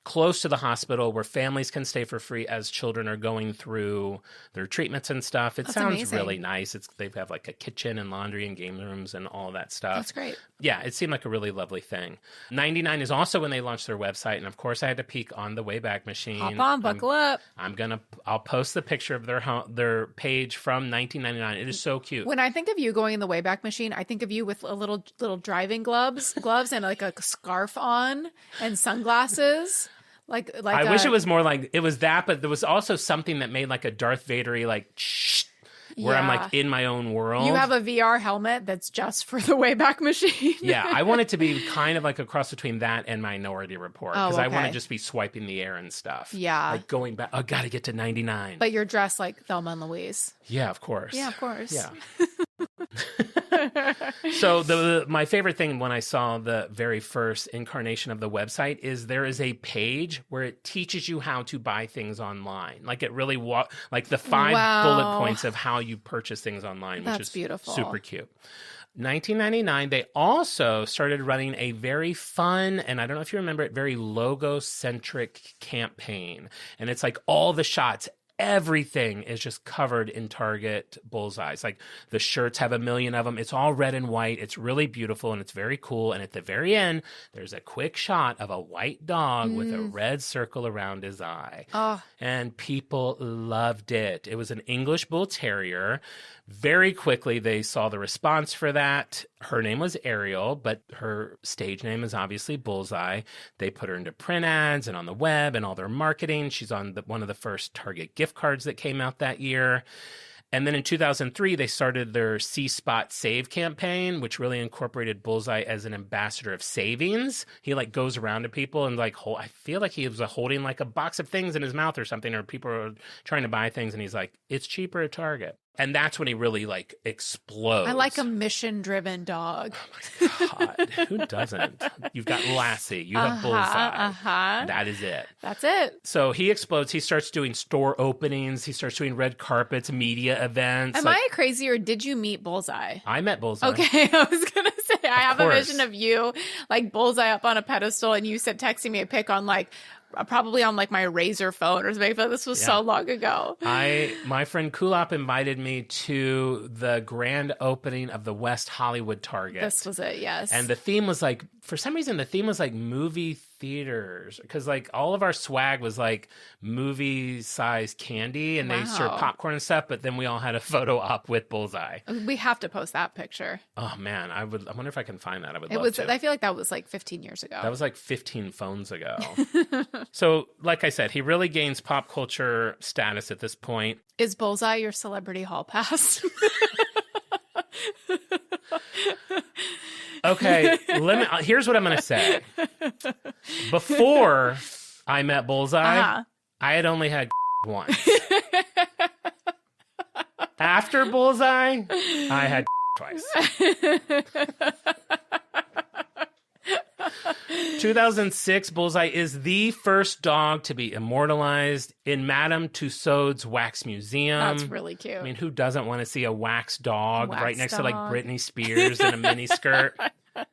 C: close to the hospital where families can stay for free as children are going through their treatments and stuff. It sounds
E: amazing.
C: really nice. They have like a kitchen and laundry and game rooms and all that stuff.
E: That's great.
C: Yeah, it seemed like a really lovely thing. 99 is also when they launched their website. And of course, I had to peek on the Wayback Machine.
E: Hop on, buckle up.
C: I'll post the picture of their page from 1999. It is so cute.
E: When I think of you going in the Wayback Machine, I think of you with a little driving gloves and like a scarf on and sunglasses.
C: I wish it was more like it was that, but there was also something that made like a Darth Vader-y like shh, where I'm like in my own world.
E: You have a VR helmet that's just for the Wayback Machine.
C: Yeah, I want it to be kind of like a cross between that and Minority Report because I want to just be swiping the air and stuff.
E: Yeah,
C: like going back. I got to get to 99.
E: But you're dressed like Thelma and Louise.
C: Yeah, of course.
E: Yeah, of course.
C: Yeah. So my favorite thing when I saw the very first incarnation of the website is there is a page where it teaches you how to buy things online. Like it really like the 5 bullet points of how you purchase things online, which is
E: beautiful.
C: Super cute. 1999, they also started running a very fun, and I don't know if you remember it, very logo-centric campaign. And it's like all the shots, everything is just covered in Target bullseyes. Like the shirts have 1 million of them. It's all red and white. It's really beautiful and it's very cool. And at the very end, there's a quick shot of a white dog with a red circle around his eye.
E: Oh.
C: And people loved it. It was an English Bull Terrier. Very quickly, they saw the response for that. Her name was Ariel, but her stage name is obviously Bullseye. They put her into print ads and on the web and all their marketing. She's on one of the first Target gift cards that came out that year. And then in 2003, they started their C-Spot Save campaign, which really incorporated Bullseye as an ambassador of savings. He like goes around to people and like, I feel like he was holding like a box of things in his mouth or something, or people are trying to buy things. And he's like, it's cheaper at Target. And that's when he really like explodes.
E: I like a mission-driven dog.
C: Oh my God, who doesn't? You've got Lassie, you have Bullseye. That is it.
E: That's it.
C: So he explodes. He starts doing store openings. He starts doing red carpets, media events.
E: Am I crazy or did you meet Bullseye?
C: I met Bullseye.
E: Okay, I was going to say, I have a
C: course.
E: vision of you, like Bullseye up on a pedestal, and you said texting me a pic on like, probably on like my Razor phone or something, but this was so long ago.
C: My friend Kulop invited me to the grand opening of the West Hollywood Target.
E: This was it, yes.
C: And the theme was like, for some reason, the theme was like movie theaters, because like all of our swag was like movie-sized candy, and they served popcorn and stuff. But then we all had a photo op with Bullseye.
E: We have to post that picture.
C: Oh man, I wonder if I can find that. I would love to.
E: I feel like that was like 15 years ago.
C: That was like 15 phones ago. So, like I said, he really gains pop culture status at this point.
E: Is Bullseye your celebrity hall pass?
C: Okay, here's what I'm going to say. Before I met Bullseye, I had only had once. After Bullseye, I had twice. 2006, Bullseye is the first dog to be immortalized in Madame Tussauds Wax Museum.
E: That's really cute.
C: I mean, who doesn't want to see a wax dog right next to like
E: dog.
C: Britney Spears in a mini skirt?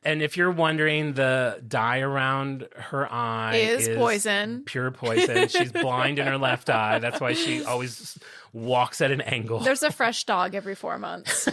C: And if you're wondering, the dye around her eye
E: is poison.
C: Pure poison. She's blind in her left eye. That's why she always walks at an angle.
E: There's a fresh dog every 4 months.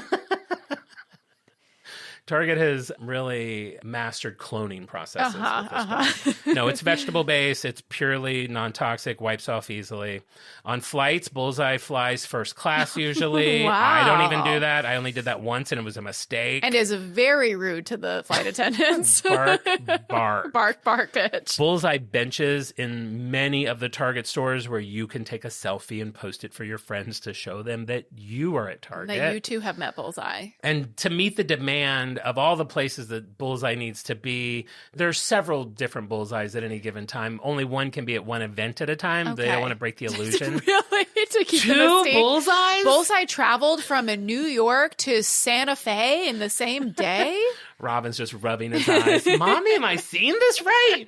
C: Target has really mastered cloning processes with this one. No, it's vegetable-based. It's purely non-toxic, wipes off easily. On flights, Bullseye flies first class usually.
E: Wow.
C: I don't even do that. I only did that once, and it was a mistake.
E: And is very rude to the flight attendants.
C: Bark, bark.
E: Bark, bark, bitch.
C: Bullseye benches in many of the Target stores where you can take a selfie and post it for your friends to show them that you are at Target.
E: That you too have met Bullseye.
C: And to meet the demand of all the places that Bullseye needs to be, there's several different Bullseyes at any given time. Only one can be at one event at a time.
E: Okay.
C: They don't want to break the illusion.
E: Really? To keep the
C: Two
E: mystique?
C: Bullseyes?
E: Bullseye traveled from New York to Santa Fe in the same day?
C: Robin's just rubbing his eyes. Mommy, am I seeing this right?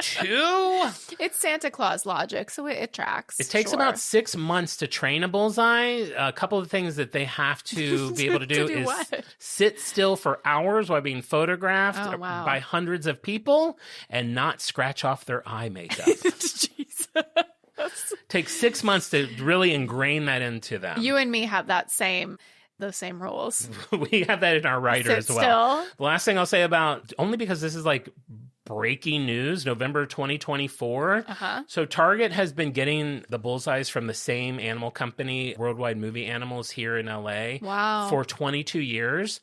C: Two?
E: It's Santa Claus logic, so it tracks.
C: It takes about 6 months to train a Bullseye. A couple of things that they have to be able to do, is
E: what?
C: sit still for hours while being photographed by hundreds of people and not scratch off their eye makeup.
E: Jesus.
C: Takes 6 months to really ingrain that into them.
E: You and me have those same rules.
C: We have that in our writer as well.
E: Still.
C: The last thing I'll say about, only because this is like breaking news, November 2024. So Target has been getting the Bullseyes from the same animal company, Worldwide Movie Animals, here in LA.
E: Wow.
C: For 22 years.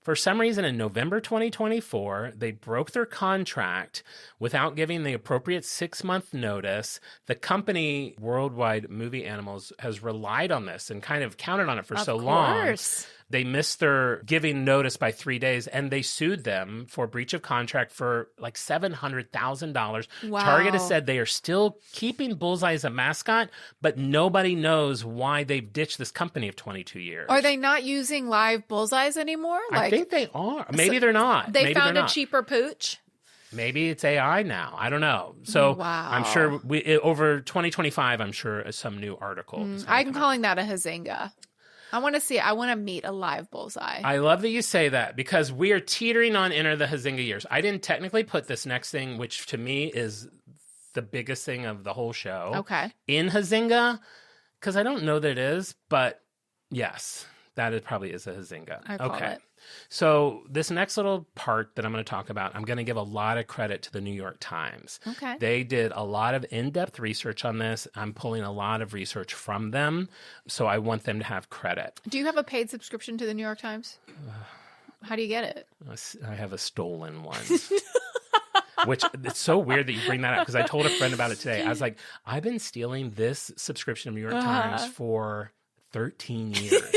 C: For some reason, in November 2024, they broke their contract without giving the appropriate 6-month notice. The company, Worldwide Movie Animals, has relied on this and kind of counted on it for so long. They missed their giving notice by 3 days, and they sued them for breach of contract for like $700,000.
E: Wow.
C: Target has said they are still keeping Bullseye as a mascot, but nobody knows why they've ditched this company of 22 years.
E: Are they not using live Bullseyes anymore?
C: I think they are. Maybe they're not.
E: They
C: Maybe
E: found
C: they're
E: a
C: not.
E: cheaper pooch?
C: Maybe it's AI now. I don't know. So
E: Wow.
C: I'm sure over 2025, I'm sure some new article. is gonna
E: I'm
C: come out.
E: calling that a Hazinga. I want to meet a live Bullseye.
C: I love that you say that, because we are teetering on Enter the Hazinga years. I didn't technically put this next thing, which to me is the biggest thing of the whole show.
E: Okay.
C: In Hazinga, because I don't know that it is, but yes, that probably is a Hazinga.
E: I call it.
C: So this next little part that I'm going to talk about, I'm going to give a lot of credit to the New York Times.
E: Okay.
C: They did a lot of in-depth research on this. I'm pulling a lot of research from them, so I want them to have credit.
E: Do you have a paid subscription to the New York Times? How do you get it?
C: I have a stolen one. Which, it's so weird that you bring that up, because I told a friend about it today. I was like, I've been stealing this subscription of New York Times for 13 years.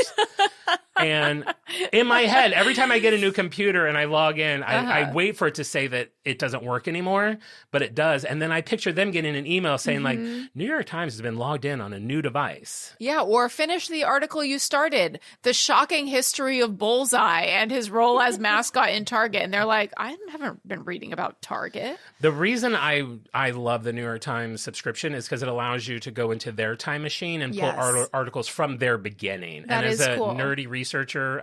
C: And in my head, every time I get a new computer and I log in, I wait for it to say that it doesn't work anymore, but it does. And then I picture them getting an email saying like, New York Times has been logged in on a new device.
E: Yeah, or finish the article you started, The Shocking History of Bullseye and his role as mascot in Target. And they're like, I haven't been reading about Target.
C: The reason I love the New York Times subscription is because it allows you to go into their time machine and pull articles from their beginning.
E: That
C: and
E: is
C: as a
E: cool.
C: nerdy researcher,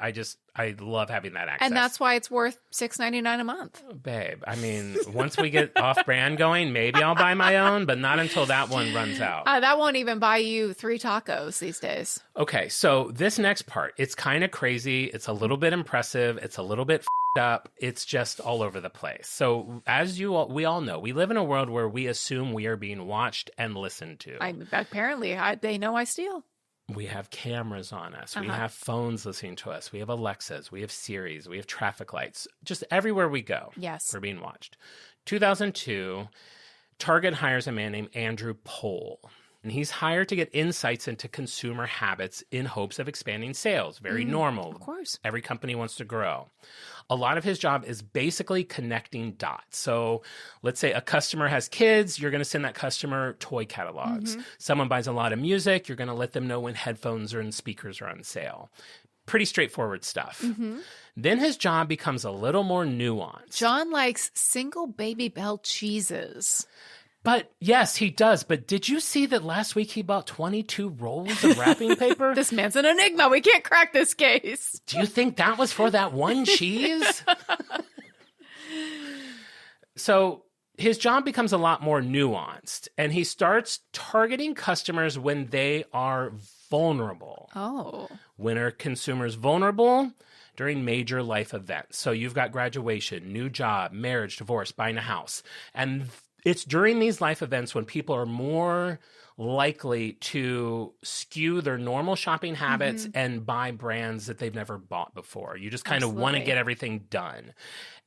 C: I love having that access.
E: And that's why it's worth $6.99 a month.
C: Babe, I mean, once we get off-brand going, maybe I'll buy my own, but not until that one runs out.
E: That won't even buy you 3 tacos these days.
C: Okay, so this next part, it's kind of crazy. It's a little bit impressive. It's a little bit up. It's just all over the place. So as we all know, we live in a world where we assume we are being watched and listened to.
E: Apparently, they know I steal.
C: We have cameras on us. We have phones listening to us. We have Alexas. We have Siris. We have traffic lights. Just everywhere we go,
E: yes,
C: we're being watched. 2002, Target hires a man named Andrew Pohl. And he's hired to get insights into consumer habits in hopes of expanding sales. Very normal.
E: Of course.
C: Every company wants to grow. A lot of his job is basically connecting dots. So let's say a customer has kids, you're going to send that customer toy catalogs. Someone buys a lot of music, you're going to let them know when headphones and speakers are on sale. Pretty straightforward stuff. Then his job becomes a little more nuanced.
E: John likes single Baby Bell cheeses.
C: But yes, he does. But did you see that last week he bought 22 rolls of wrapping paper?
E: This man's an enigma. We can't crack this case.
C: Do you think that was for that one cheese? So his job becomes a lot more nuanced, and he starts targeting customers when they are vulnerable.
E: Oh.
C: When are consumers vulnerable? During major life events. So you've got graduation, new job, marriage, divorce, buying a house. And it's during these life events when people are more likely to skew their normal shopping habits and buy brands that they've never bought before. You just kind of want to get everything done.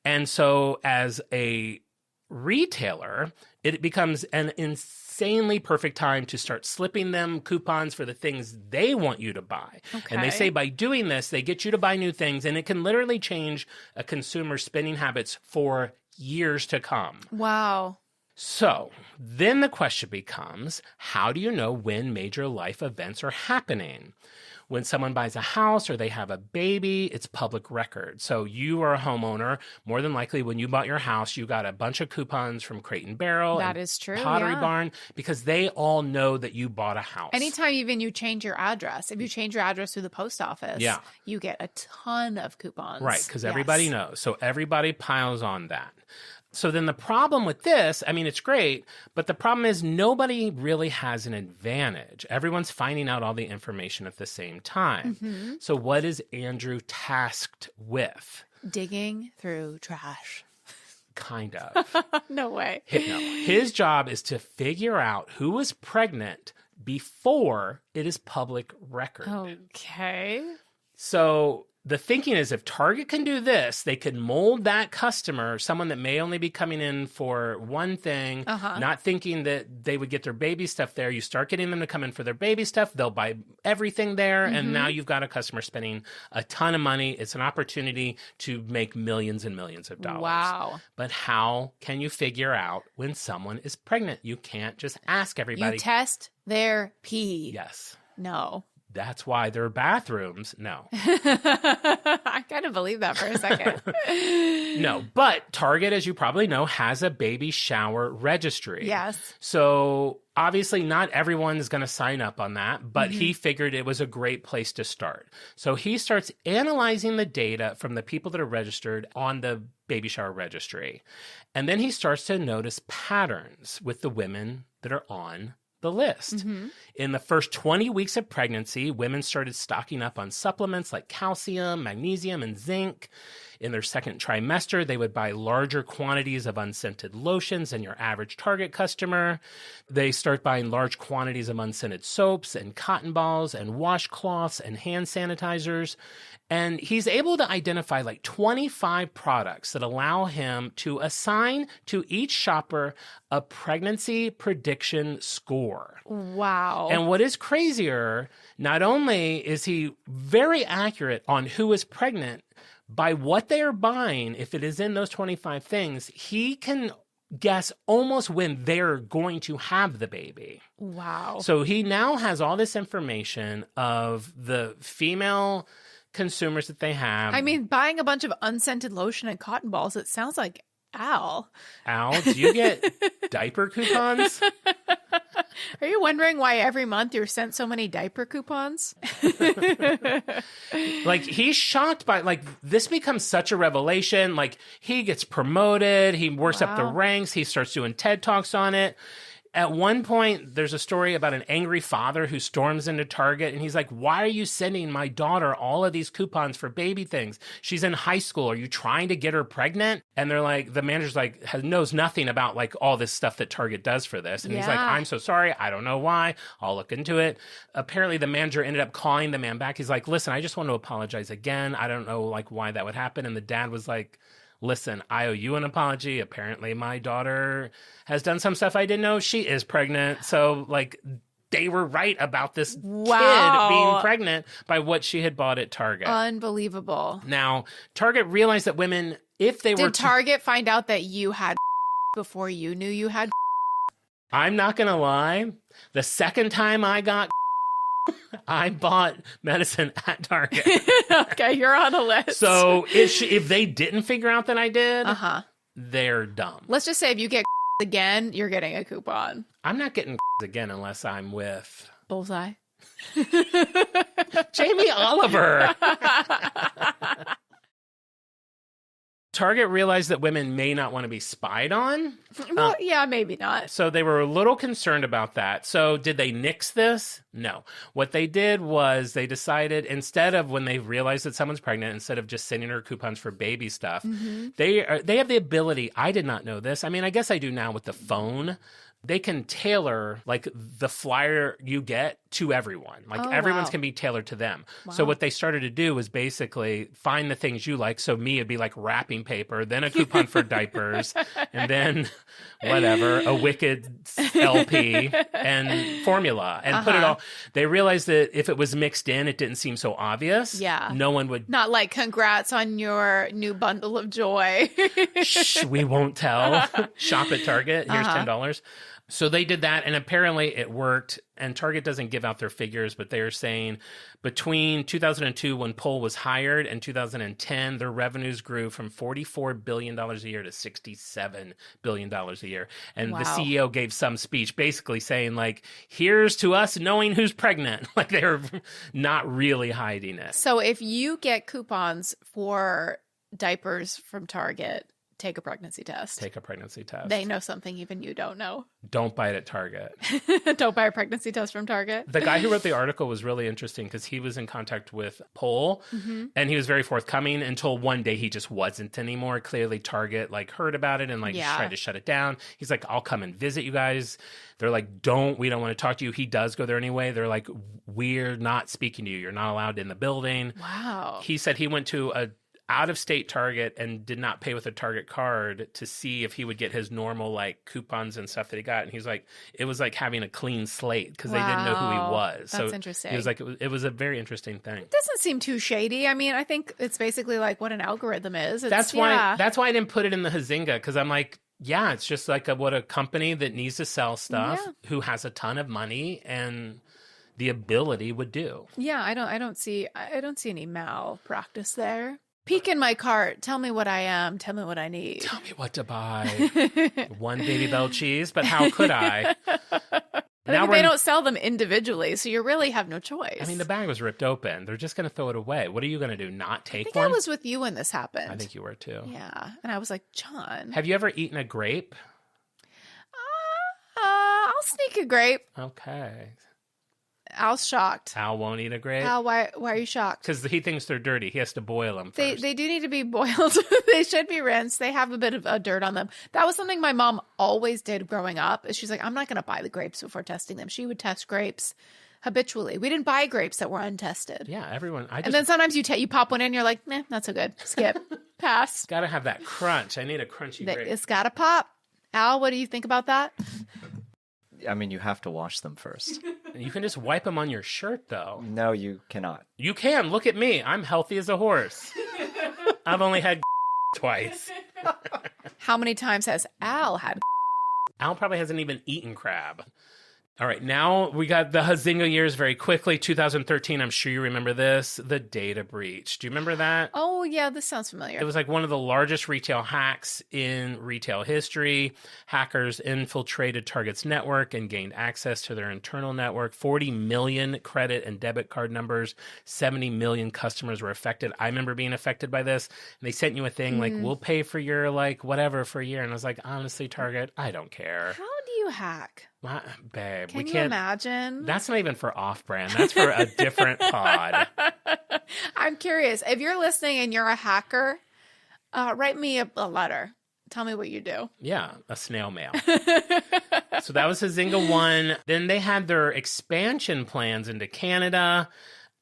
C: And so as a retailer, it becomes an insanely perfect time to start slipping them coupons for the things they want you to buy.
E: Okay.
C: And they say by doing this, they get you to buy new things, and it can literally change a consumer's spending habits for years to come.
E: Wow.
C: So then the question becomes, how do you know when major life events are happening? When someone buys a house or they have a baby, it's public record. So you are a homeowner. More than likely, when you bought your house, you got a bunch of coupons from Crate and Barrel.
E: That is true,
C: Pottery Barn, because they all know that you bought a house.
E: Anytime even you change your address, if you change your address through the post office, you get a ton of coupons.
C: Right, because everybody knows. So everybody piles on that. So then the problem with this, I mean, it's great, but the problem is nobody really has an advantage. Everyone's finding out all the information at the same time. So what is Andrew tasked with?
E: Digging through trash.
C: Kind of.
E: No way.
C: No. His job is to figure out who was pregnant before it is public record.
E: Okay.
C: So the thinking is if Target can do this, they could mold that customer, someone that may only be coming in for one thing, not thinking that they would get their baby stuff there. You start getting them to come in for their baby stuff. They'll buy everything there. And now you've got a customer spending a ton of money. It's an opportunity to make millions and millions of dollars.
E: Wow.
C: But how can you figure out when someone is pregnant? You can't just ask everybody.
E: You test their pee.
C: Yes.
E: No.
C: That's why there are bathrooms. No.
E: I kind of believe that for a second.
C: No, but Target, as you probably know, has a baby shower registry.
E: Yes.
C: So obviously not everyone is going to sign up on that, but he figured it was a great place to start. So he starts analyzing the data from the people that are registered on the baby shower registry. And then he starts to notice patterns with the women that are on the list. In the first 20 weeks of pregnancy, women started stocking up on supplements like calcium, magnesium, and zinc. In their second trimester, they would buy larger quantities of unscented lotions than your average Target customer. They start buying large quantities of unscented soaps and cotton balls and washcloths and hand sanitizers. And he's able to identify like 25 products that allow him to assign to each shopper a pregnancy prediction score.
E: Wow.
C: And what is crazier, not only is he very accurate on who is pregnant, by what they are buying, if it is in those 25 things, he can guess almost when they're going to have the baby.
E: Wow.
C: So he now has all this information of the female consumers that they have.
E: I mean, buying a bunch of unscented lotion and cotton balls, it sounds like Al.
C: Al, do you get diaper coupons?
E: Are you wondering why every month you're sent so many diaper coupons?
C: Like, he's shocked by, like, this becomes such a revelation. Like, he gets promoted, he works up the ranks, he starts doing TED Talks on it. At one point, there's a story about an angry father who storms into Target, and he's like, why are you sending my daughter all of these coupons for baby things? She's in high school. Are you trying to get her pregnant? And they're like, the manager's like, knows nothing about like all this stuff that Target does for this. And he's like, I'm so sorry. I don't know why. I'll look into it. Apparently, the manager ended up calling the man back. He's like, listen, I just want to apologize again. I don't know like why that would happen. And the dad was like, listen, I owe you an apology. Apparently, my daughter has done some stuff I didn't know. She is pregnant. So, like, they were right about this kid being pregnant by what she had bought at Target.
E: Unbelievable.
C: Now, Target realized that women, if they were...
E: Did Target find out that you had before you knew you had?
C: I'm not going to lie. The second time I got I bought medicine at Target.
E: Okay, you're on a list.
C: So if they didn't figure out that I did, they're dumb.
E: Let's just say if you get again, you're getting a coupon.
C: I'm not getting again unless I'm with
E: Bullseye.
C: Jamie Oliver. Target realized that women may not want to be spied on.
E: Well, yeah, maybe not.
C: So they were a little concerned about that. So did they nix this? No. What they did was they decided, instead of when they realized that someone's pregnant, instead of just sending her coupons for baby stuff, they have the ability, I did not know this. I mean, I guess I do now with the phone. They can tailor like the flyer you get to everyone. Like everyone's can be tailored to them. Wow. So what they started to do was basically find the things you like. So me, it'd be like wrapping paper, then a coupon for diapers, and then whatever, a Wicked LP and formula and put it all. They realized that if it was mixed in, it didn't seem so obvious.
E: Yeah.
C: No one would.
E: Not like, congrats on your new bundle of joy.
C: Shh, we won't tell. Shop at Target. Here's $10. So they did that, and apparently it worked. And Target doesn't give out their figures, but they are saying between 2002, when Pohl was hired, and 2010, their revenues grew from $44 billion a year to $67 billion a year. And the CEO gave some speech basically saying, like, here's to us knowing who's pregnant. Like, they're not really hiding it.
E: So if you get coupons for diapers from Target, take a pregnancy test.
C: Take a pregnancy test.
E: They know something even you don't know.
C: Don't buy it at Target.
E: Don't buy a pregnancy test from Target.
C: The guy who wrote the article was really interesting because he was in contact with Pohl and he was very forthcoming until one day he just wasn't anymore. Clearly Target like heard about it and like tried to shut it down. He's like, I'll come and visit you guys. They're like, we don't want to talk to you. He does go there anyway. They're like, we're not speaking to you. You're not allowed in the building. Wow. He said he went to a out-of-state Target and did not pay with a Target card to see if he would get his normal like coupons and stuff that he got. And he's like, it was like having a clean slate because they didn't know who he was.
E: That's interesting.
C: He was like, it was a very interesting thing.
E: It doesn't seem too shady. I mean, I think it's basically like what an algorithm is.
C: That's why I didn't put it in the Huizenga, because I'm like, yeah, it's just like what a company that needs to sell stuff who has a ton of money and the ability would do.
E: Yeah, I don't see any malpractice there. Peek in my cart. Tell me what I am. Tell me what I need.
C: Tell me what to buy. One Baby Bell cheese, but how could I?
E: Now they don't sell them individually, so you really have no choice.
C: I mean, the bag was ripped open. They're just going to throw it away. What are you going to do? Not take
E: one?
C: one?
E: I was with you when this happened.
C: I think you were too.
E: Yeah, and I was like, John.
C: Have you ever eaten a grape?
E: I'll sneak a grape.
C: Okay.
E: Al's shocked.
C: Al won't eat a grape.
E: Al, why are you shocked?
C: Because he thinks they're dirty. He has to boil them first.
E: They do need to be boiled. They should be rinsed. They have a bit of dirt on them. That was something my mom always did growing up. She's like, I'm not going to buy the grapes before testing them. She would test grapes habitually. We didn't buy grapes that were untested.
C: Yeah, everyone.
E: And then sometimes you pop one in, you're like, nah, not so good. Skip. Pass.
C: Got to have that crunch. I need a crunchy grape.
E: It's got to pop. Al, what do you think about that?
F: I mean, you have to wash them first.
C: You can just wipe them on your shirt, though.
F: No, you cannot.
C: You can. Look at me. I'm healthy as a horse. I've only had twice.
E: How many times has Al had?
C: Al probably hasn't even eaten crab. All right, now we got the Huizenga years very quickly. 2013, I'm sure you remember this, the data breach. Do you remember that?
E: Oh, yeah, this sounds familiar.
C: It was like one of the largest retail hacks in retail history. Hackers infiltrated Target's network and gained access to their internal network. 40 million credit and debit card numbers, 70 million customers were affected. I remember being affected by this. And they sent you a thing like, we'll pay for your like whatever for a year. And I was like, honestly, Target, I don't care.
E: How do you hack?
C: Babe,
E: Can
C: we
E: you
C: can't
E: imagine?
C: That's not even for off-brand. That's for a different pod.
E: I'm curious. If you're listening and you're a hacker, write me a letter. Tell me what you do.
C: Yeah, a snail mail. So that was Huizenga 1. Then they had their expansion plans into Canada.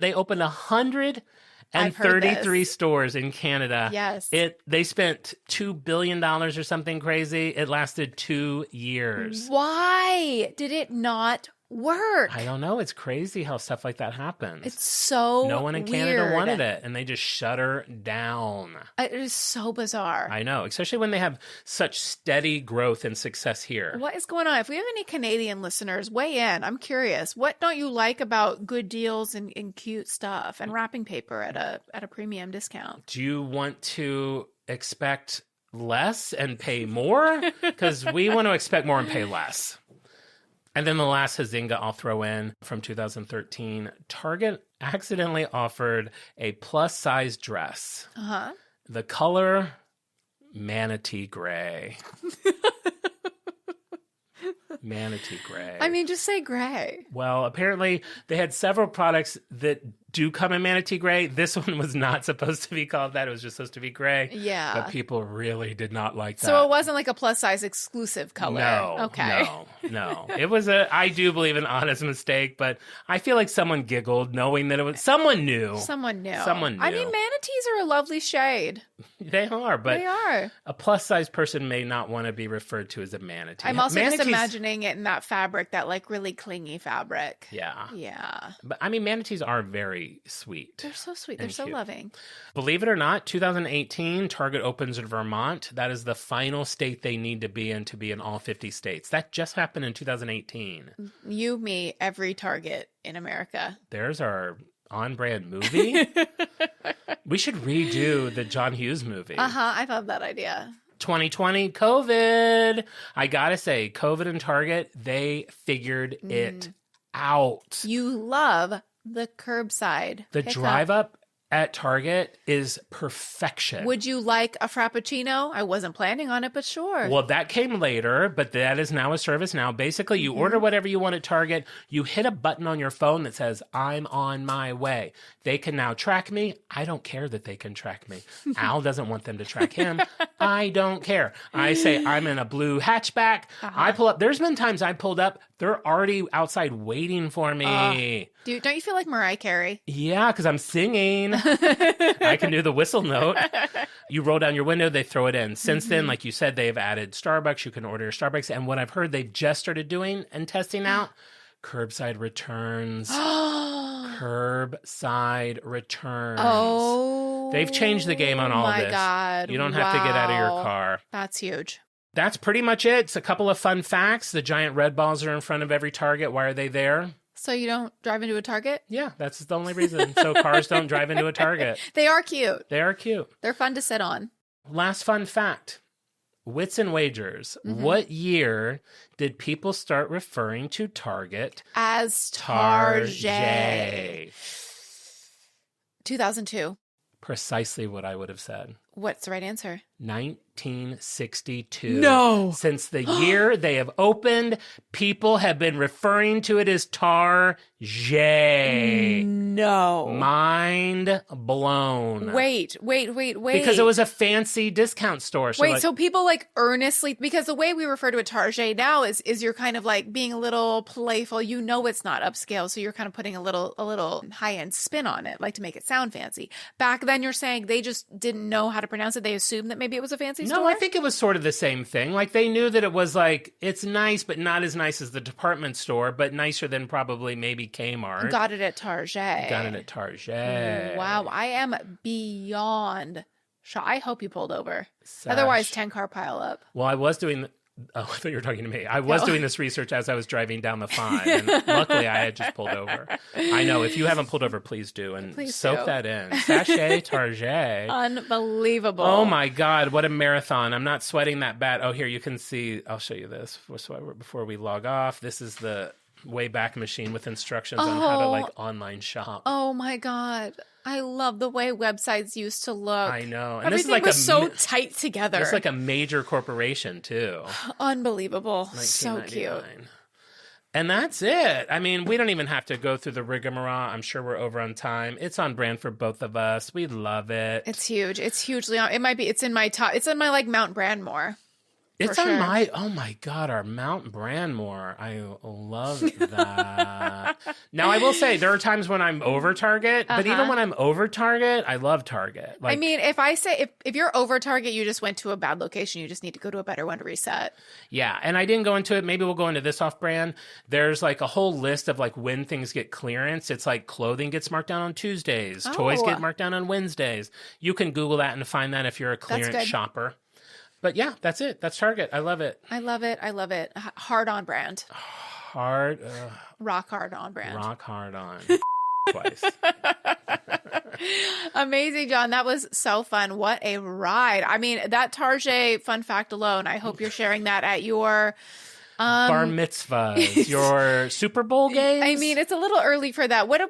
C: They opened 133 stores in Canada.
E: Yes.
C: They spent $2 billion or something crazy. It lasted 2 years.
E: Why did it not work?
C: I don't know. It's crazy how stuff like that happens.
E: It's so
C: No one in Canada
E: weird.
C: wanted it, and they just shut her down.
E: It is so bizarre.
C: I know, especially when they have such steady growth and success here.
E: What is going on? If we have any Canadian listeners, weigh in. I'm curious. What don't you like about good deals and cute stuff and wrapping paper at a premium discount?
C: Do you want to expect less and pay more? Because we want to expect more and pay less. And then the last Huizenga I'll throw in from 2013, Target accidentally offered a plus-size dress.
E: Uh-huh.
C: The color, manatee gray. Manatee gray.
E: I mean, just say gray.
C: Well, apparently they had several products that do come in manatee gray. This one was not supposed to be called that. It was just supposed to be gray.
E: Yeah.
C: But people really did not like that.
E: So it wasn't like a plus size exclusive color.
C: No.
E: Okay.
C: No. It was I do believe, an honest mistake, but I feel like someone giggled knowing that it was, someone knew.
E: Someone knew.
C: Someone knew.
E: I mean, manatees are a lovely shade.
C: They are, but
E: They are.
C: a plus size person may not want to be referred to as a manatee.
E: I'm also just
C: Manatees-
E: imagining it in that fabric, that like really clingy fabric.
C: Yeah.
E: Yeah.
C: But I mean, manatees are very sweet.
E: They're so sweet. They're
C: And
E: so
C: cute.
E: loving.
C: Believe it or not, 2018, Target opens in Vermont. That is the final state they need to be in all 50 states. That just happened in 2018.
E: You, me, every Target in America.
C: There's our on-brand movie. We should redo the John Hughes movie.
E: Uh-huh. I love that idea.
C: 2020, COVID. I gotta say, COVID and Target, they figured it out.
E: You love the curbside.
C: The
E: pickup.
C: drive up at Target is perfection.
E: Would you like a Frappuccino? I wasn't planning on it, but sure.
C: Well, that came later, but that is now a service now. Basically, you order whatever you want at Target. You hit a button on your phone that says, I'm on my way. They can now track me. I don't care that they can track me. Al doesn't want them to track him. I don't care. I say, I'm in a blue hatchback. I pull up. There's been times I pulled up. They're already outside waiting for me.
E: Dude, don't you feel like Mariah Carey?
C: Yeah, because I'm singing. I can do the whistle note. You roll down your window, they throw it in. Since then, like you said, they've added Starbucks. You can order Starbucks. And what I've heard they've just started doing and testing out, curbside returns. Curbside returns.
E: Oh.
C: They've changed the game on all
E: my
C: this.
E: God.
C: You don't have to get out of your
E: Wow.
C: car.
E: That's huge.
C: That's pretty much it. It's a couple of fun facts. The giant red balls are in front of every Target. Why are they there?
E: So you don't drive into a Target?
C: Yeah, that's the only reason. So cars don't drive into a Target.
E: They are cute.
C: They are cute.
E: They're fun to sit on.
C: Last fun fact. Wits and wagers. What year did people start referring to Target
E: As
C: Target?
E: 2002.
C: Precisely what I would have said.
E: What's the right answer?
C: 1962.
E: No.
C: Since the year they have opened, people have been referring to it as Target.
E: No.
C: Mind blown.
E: Wait.
C: Because it was a fancy discount store.
E: Wait, so people like earnestly, because the way we refer to a Target now is you're kind of like being a little playful. You know it's not upscale, so you're kind of putting a little high-end spin on it, like to make it sound fancy. Back then you're saying they just didn't know how to pronounce it. They assumed that maybe it was a fancy store?
C: No, I think it was sort of the same thing. Like they knew that it was like, it's nice, but not as nice as the department store, but nicer than probably maybe Kmart.
E: Got it at Target.
C: Wow,
E: I am beyond shocked. I hope you pulled over. Otherwise, 10-car pile up.
C: Well, I was doing... Oh, I thought you were talking to me. I was doing this research as I was driving down the 5, and luckily I had just pulled over. I know. If you haven't pulled over, please do, and soak that in. Sachet Target.
E: Unbelievable.
C: Oh, my God. What a marathon. I'm not sweating that bad. Oh, here, you can see. I'll show you this before we log off. This is the Wayback Machine with instructions on how to, like, online shop.
E: Oh, my God. I love the way websites used to look.
C: I know. And
E: everything was so tight together.
C: It's like a major corporation, too.
E: Unbelievable. So cute.
C: And that's it. I mean, we don't even have to go through the rigmarole. I'm sure we're over on time. It's on brand for both of us. We love it.
E: It's huge. It's hugely on. It might be. It's in my top. It's in my like Mount Brandmore.
C: It's on my, oh my God, our Mount Brandmore. I love that. Now, I will say, there are times when I'm over Target, but even when I'm over Target, I love Target. Like,
E: I mean, if I say, if you're over Target, you just went to a bad location. You just need to go to a better one to reset.
C: Yeah, and I didn't go into it. Maybe we'll go into this off-brand. There's like a whole list of like when things get clearance. It's like clothing gets marked down on Tuesdays. Toys get marked down on Wednesdays. You can Google that and find that if you're a clearance shopper. But yeah, that's it. That's Target. I love it.
E: I love it. Hard on brand.
C: Rock
E: hard on brand.
C: Rock hard on. Twice.
E: Amazing, Jon. That was so fun. What a ride. I mean, that Target fun fact alone, I hope you're sharing that at your...
C: bar mitzvahs, your Super Bowl games.
E: I mean, it's a little early for that. What do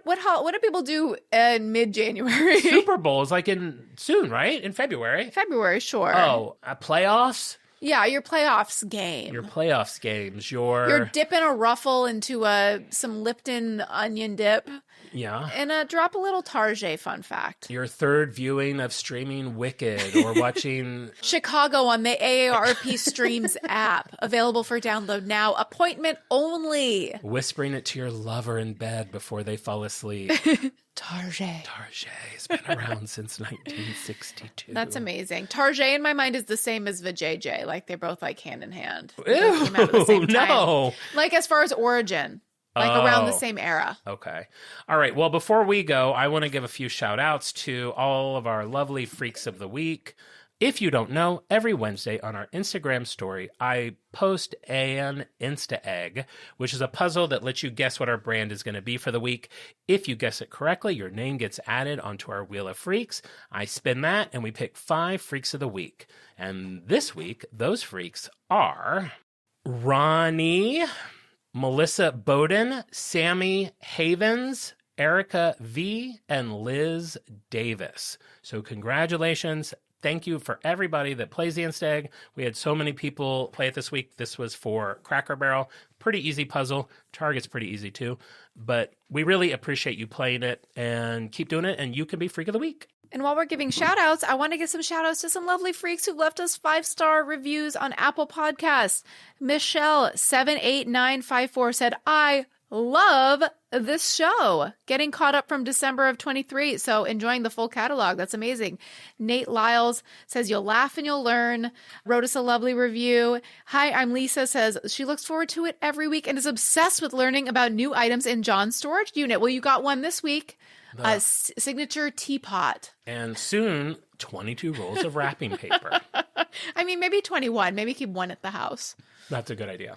E: people do in mid-January?
C: Super Bowl is like soon, right? In February.
E: February, sure.
C: Oh, playoffs?
E: Yeah, your playoffs game.
C: Your playoffs games.
E: You're dipping a ruffle into some Lipton onion dip.
C: Yeah.
E: And drop a little Target fun fact.
C: Your third viewing of streaming Wicked or watching...
E: Chicago on the AARP Streams app. Available for download now. Appointment only.
C: Whispering it to your lover in bed before they fall asleep.
E: Target.
C: Target has been around since 1962.
E: That's amazing. Target in my mind is the same as Vajayjay. Like they're both like hand in hand.
C: Ew,
E: came out at the same time.
C: No.
E: Like as far as origin. Like around the same era.
C: Okay. All right. Well, before we go, I want to give a few shout outs to all of our lovely freaks of the week. If you don't know, every Wednesday on our Instagram story, I post an Insta Egg, which is a puzzle that lets you guess what our brand is going to be for the week. If you guess it correctly, your name gets added onto our Wheel of Freaks. I spin that, and we pick 5 freaks of the week. And this week, those freaks are Ronnie, Melissa Bowden, Sammy Havens, Erica V, and Liz Davis. So congratulations. Thank you for everybody that plays the Insta Egg. We had so many people play it this week. This was for Cracker Barrel. Pretty easy puzzle. Target's pretty easy too. But we really appreciate you playing it and keep doing it. And you can be Freak of the Week.
E: And while we're giving shout outs, I want to give some shout outs to some lovely freaks who left us 5-star reviews on Apple Podcasts. Michelle78954 said, I love this show. Getting caught up from December of 23, so enjoying the full catalog. That's amazing. Nate Lyles says, you'll laugh and you'll learn. Wrote us a lovely review. Hi, I'm Lisa, says she looks forward to it every week and is obsessed with learning about new items in Jon's storage unit. Well, you got one this week. A signature teapot.
C: And soon, 22 rolls of wrapping paper.
E: I mean, maybe 21. Maybe keep one at the house.
C: That's a good idea.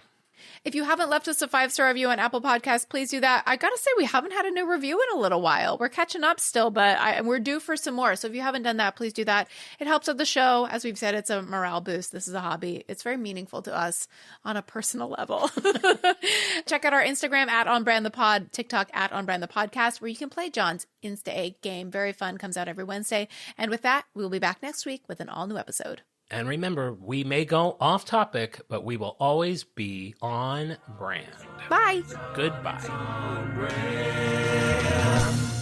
E: If you haven't left us a 5-star review on Apple Podcasts, please do that. I got to say, we haven't had a new review in a little while. We're catching up still, but we're due for some more. So if you haven't done that, please do that. It helps with the show. As we've said, it's a morale boost. This is a hobby. It's very meaningful to us on a personal level. Check out our Instagram at OnBrandThePod, TikTok at OnBrandThePodcast, where you can play Jon's Insta Egg game. Very fun. Comes out every Wednesday. And with that, we'll be back next week with an all-new episode.
C: And remember, we may go off topic, but we will always be on brand.
E: Bye.
C: Goodbye.
D: brand.